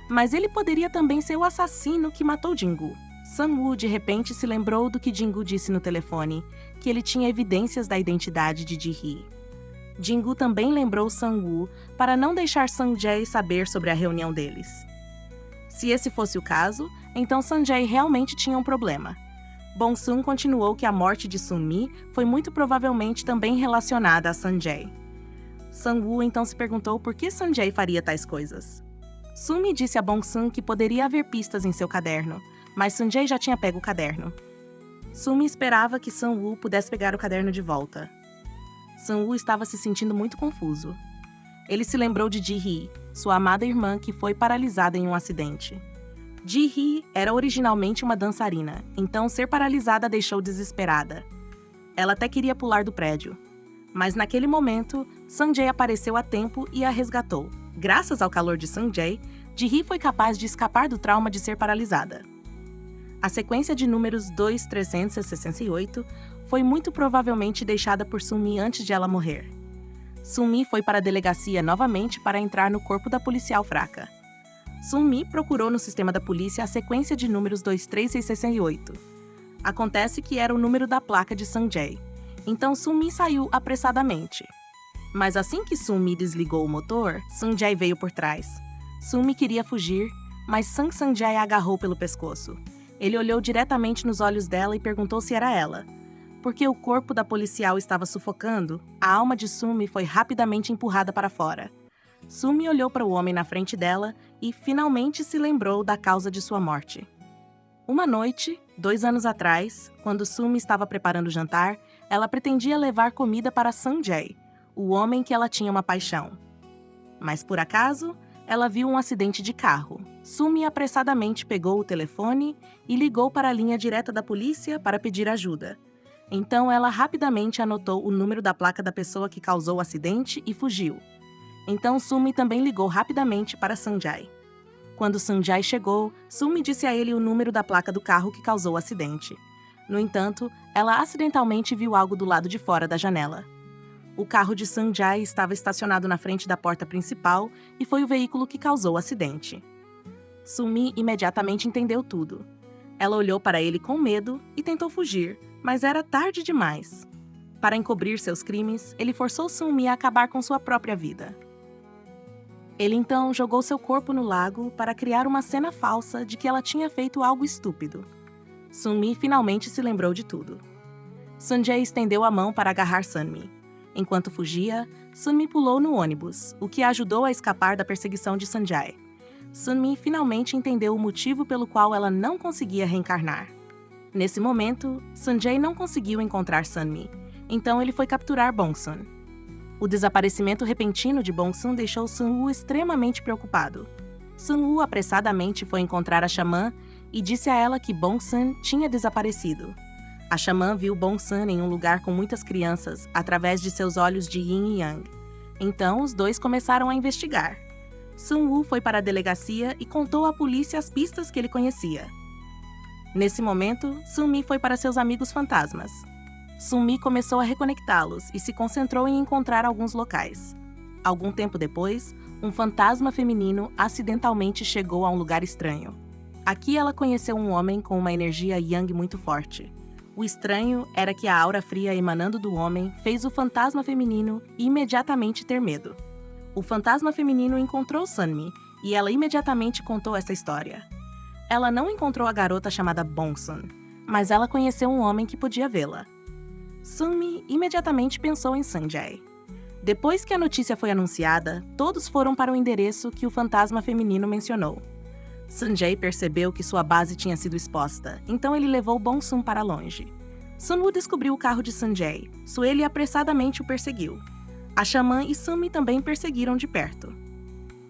mas ele poderia também ser o assassino que matou Jin-gu. Sun-woo de repente se lembrou do que Jin-gu disse no telefone, que ele tinha evidências da identidade de Ji-hee. Jin-gu também lembrou Sun-woo para não deixar Sang-jae saber sobre a reunião deles. Se esse fosse o caso, então Sang-jae realmente tinha um problema. Bong-sun continuou que a morte de Sun-mi foi muito provavelmente também relacionada a Sang-jae. Sang-woo então se perguntou por que Sang-jae faria tais coisas. Sun-mi disse a Bong-sun que poderia haver pistas em seu caderno, mas Sang-jae já tinha pego o caderno. Sun-mi esperava que Sang-woo pudesse pegar o caderno de volta. Sang-woo estava se sentindo muito confuso. Ele se lembrou de Ji-hee, sua amada irmã que foi paralisada em um acidente. Ji-hee era originalmente uma dançarina, então ser paralisada a deixou desesperada. Ela até queria pular do prédio. Mas naquele momento, Sang-jae apareceu a tempo e a resgatou. Graças ao calor de Sang-jae, Ji-hee foi capaz de escapar do trauma de ser paralisada. A sequência de números 2368 foi muito provavelmente deixada por Sun-mi antes de ela morrer. Sun-mi foi para a delegacia novamente para entrar no corpo da policial fraca. Sun-mi procurou no sistema da polícia a sequência de números 2368. Acontece que era o número da placa de Sang-jae, então Sun-mi saiu apressadamente. Mas assim que Sun-mi desligou o motor, Sang-jae veio por trás. Sunmi queria fugir, mas Sang Sanjay a agarrou pelo pescoço. Ele olhou diretamente nos olhos dela e perguntou se era ela. Porque o corpo da policial estava sufocando, a alma de Sunmi foi rapidamente empurrada para fora. Sunmi olhou para o homem na frente dela e finalmente se lembrou da causa de sua morte. Uma noite, 2 anos atrás, quando Sunmi estava preparando o jantar, ela pretendia levar comida para Sanjay, o homem que ela tinha uma paixão. Mas por acaso, ela viu um acidente de carro. Sunmi apressadamente pegou o telefone e ligou para a linha direta da polícia para pedir ajuda. Então ela rapidamente anotou o número da placa da pessoa que causou o acidente e fugiu. Então Sunmi também ligou rapidamente para Sanjay. Quando Sanjay chegou, Sunmi disse a ele o número da placa do carro que causou o acidente. No entanto, ela acidentalmente viu algo do lado de fora da janela. O carro de Sanjay estava estacionado na frente da porta principal e foi o veículo que causou o acidente. Sunmi imediatamente entendeu tudo. Ela olhou para ele com medo e tentou fugir, mas era tarde demais. Para encobrir seus crimes, ele forçou Sunmi a acabar com sua própria vida. Ele então jogou seu corpo no lago para criar uma cena falsa de que ela tinha feito algo estúpido. Sunmi finalmente se lembrou de tudo. Sanjay estendeu a mão para agarrar Sunmi. Enquanto fugia, Sunmi pulou no ônibus, o que a ajudou a escapar da perseguição de Sanjay. Sunmi finalmente entendeu o motivo pelo qual ela não conseguia reencarnar. Nesse momento, Sanjay não conseguiu encontrar Sunmi, então ele foi capturar Bongsun. O desaparecimento repentino de Bongsun deixou Sun-woo extremamente preocupado. Sun-woo apressadamente foi encontrar a xamã e disse a ela que Bongsun tinha desaparecido. A xamã viu Bongsun em um lugar com muitas crianças através de seus olhos de yin e yang. Então, os dois começaram a investigar. Sun-woo foi para a delegacia e contou à polícia as pistas que ele conhecia. Nesse momento, Sunmi foi para seus amigos fantasmas. Sunmi começou a reconectá-los e se concentrou em encontrar alguns locais. Algum tempo depois, um fantasma feminino acidentalmente chegou a um lugar estranho. Aqui ela conheceu um homem com uma energia yang muito forte. O estranho era que a aura fria emanando do homem fez o fantasma feminino imediatamente ter medo. O fantasma feminino encontrou Sunmi e ela imediatamente contou essa história. Ela não encontrou a garota chamada Bongsun, mas ela conheceu um homem que podia vê-la. Sunmi imediatamente pensou em Sanjay. Depois que a notícia foi anunciada, todos foram para o endereço que o fantasma feminino mencionou. Sanjay percebeu que sua base tinha sido exposta, então ele levou Bongsun para longe. Sun-woo descobriu o carro de Sanjay, Sueli apressadamente o perseguiu. A xamã e Sunmi também perseguiram de perto.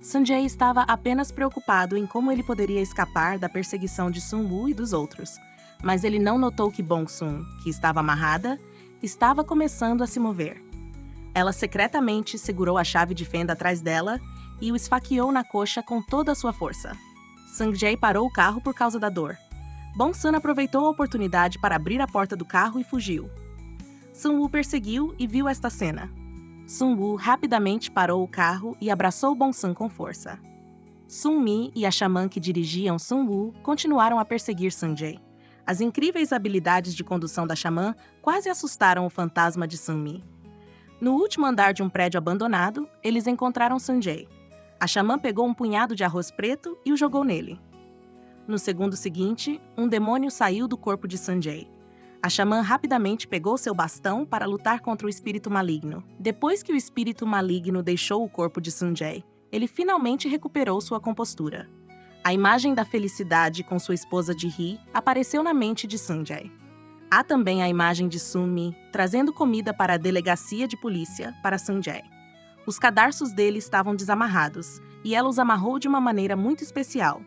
Sanjay estava apenas preocupado em como ele poderia escapar da perseguição de Sun-woo e dos outros, mas ele não notou que Bongsun, que estava amarrada, estava começando a se mover. Ela secretamente segurou a chave de fenda atrás dela e o esfaqueou na coxa com toda a sua força. Sanjay parou o carro por causa da dor. Bongsun aproveitou a oportunidade para abrir a porta do carro e fugiu. Sun-woo perseguiu e viu esta cena. Sun-woo rapidamente parou o carro e abraçou Bongsun com força. Sunmi e a xamã que dirigiam Sun-woo continuaram a perseguir Sanjay. As incríveis habilidades de condução da xamã quase assustaram o fantasma de Sunmi. No último andar de um prédio abandonado, eles encontraram Sanjay. A xamã pegou um punhado de arroz preto e o jogou nele. No segundo seguinte, um demônio saiu do corpo de Sanjay. A xamã rapidamente pegou seu bastão para lutar contra o espírito maligno. Depois que o espírito maligno deixou o corpo de Sanjay, ele finalmente recuperou sua compostura. A imagem da felicidade com sua esposa de Hee apareceu na mente de Sanjay. Há também a imagem de Sunmi trazendo comida para a delegacia de polícia para Sanjay. Os cadarços dele estavam desamarrados e ela os amarrou de uma maneira muito especial.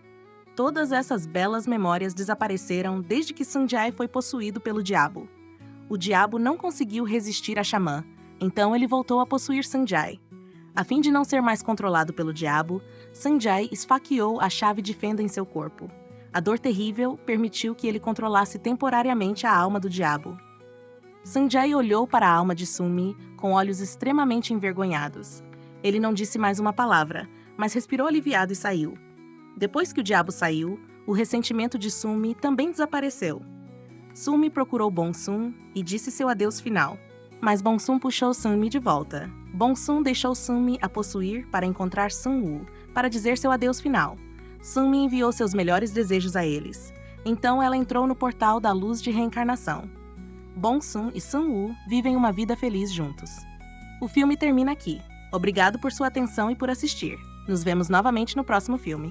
Todas essas belas memórias desapareceram desde que Sanjay foi possuído pelo diabo. O diabo não conseguiu resistir à xamã, então ele voltou a possuir Sanjay. A fim de não ser mais controlado pelo diabo, Sanjay esfaqueou a chave de fenda em seu corpo. A dor terrível permitiu que ele controlasse temporariamente a alma do diabo. Sanjay olhou para a alma de Sunmi com olhos extremamente envergonhados. Ele não disse mais uma palavra, mas respirou aliviado e saiu. Depois que o diabo saiu, o ressentimento de Sunmi também desapareceu. Sunmi procurou Bongsun e disse seu adeus final. Mas Bongsun puxou Sunmi de volta. Bong-sun deixou Sunmi a possuir para encontrar Sun-woo, para dizer seu adeus final. Sunmi enviou seus melhores desejos a eles. Então ela entrou no portal da luz de reencarnação. Bong-sun e Sun-woo vivem uma vida feliz juntos. O filme termina aqui. Obrigado por sua atenção e por assistir. Nos vemos novamente no próximo filme.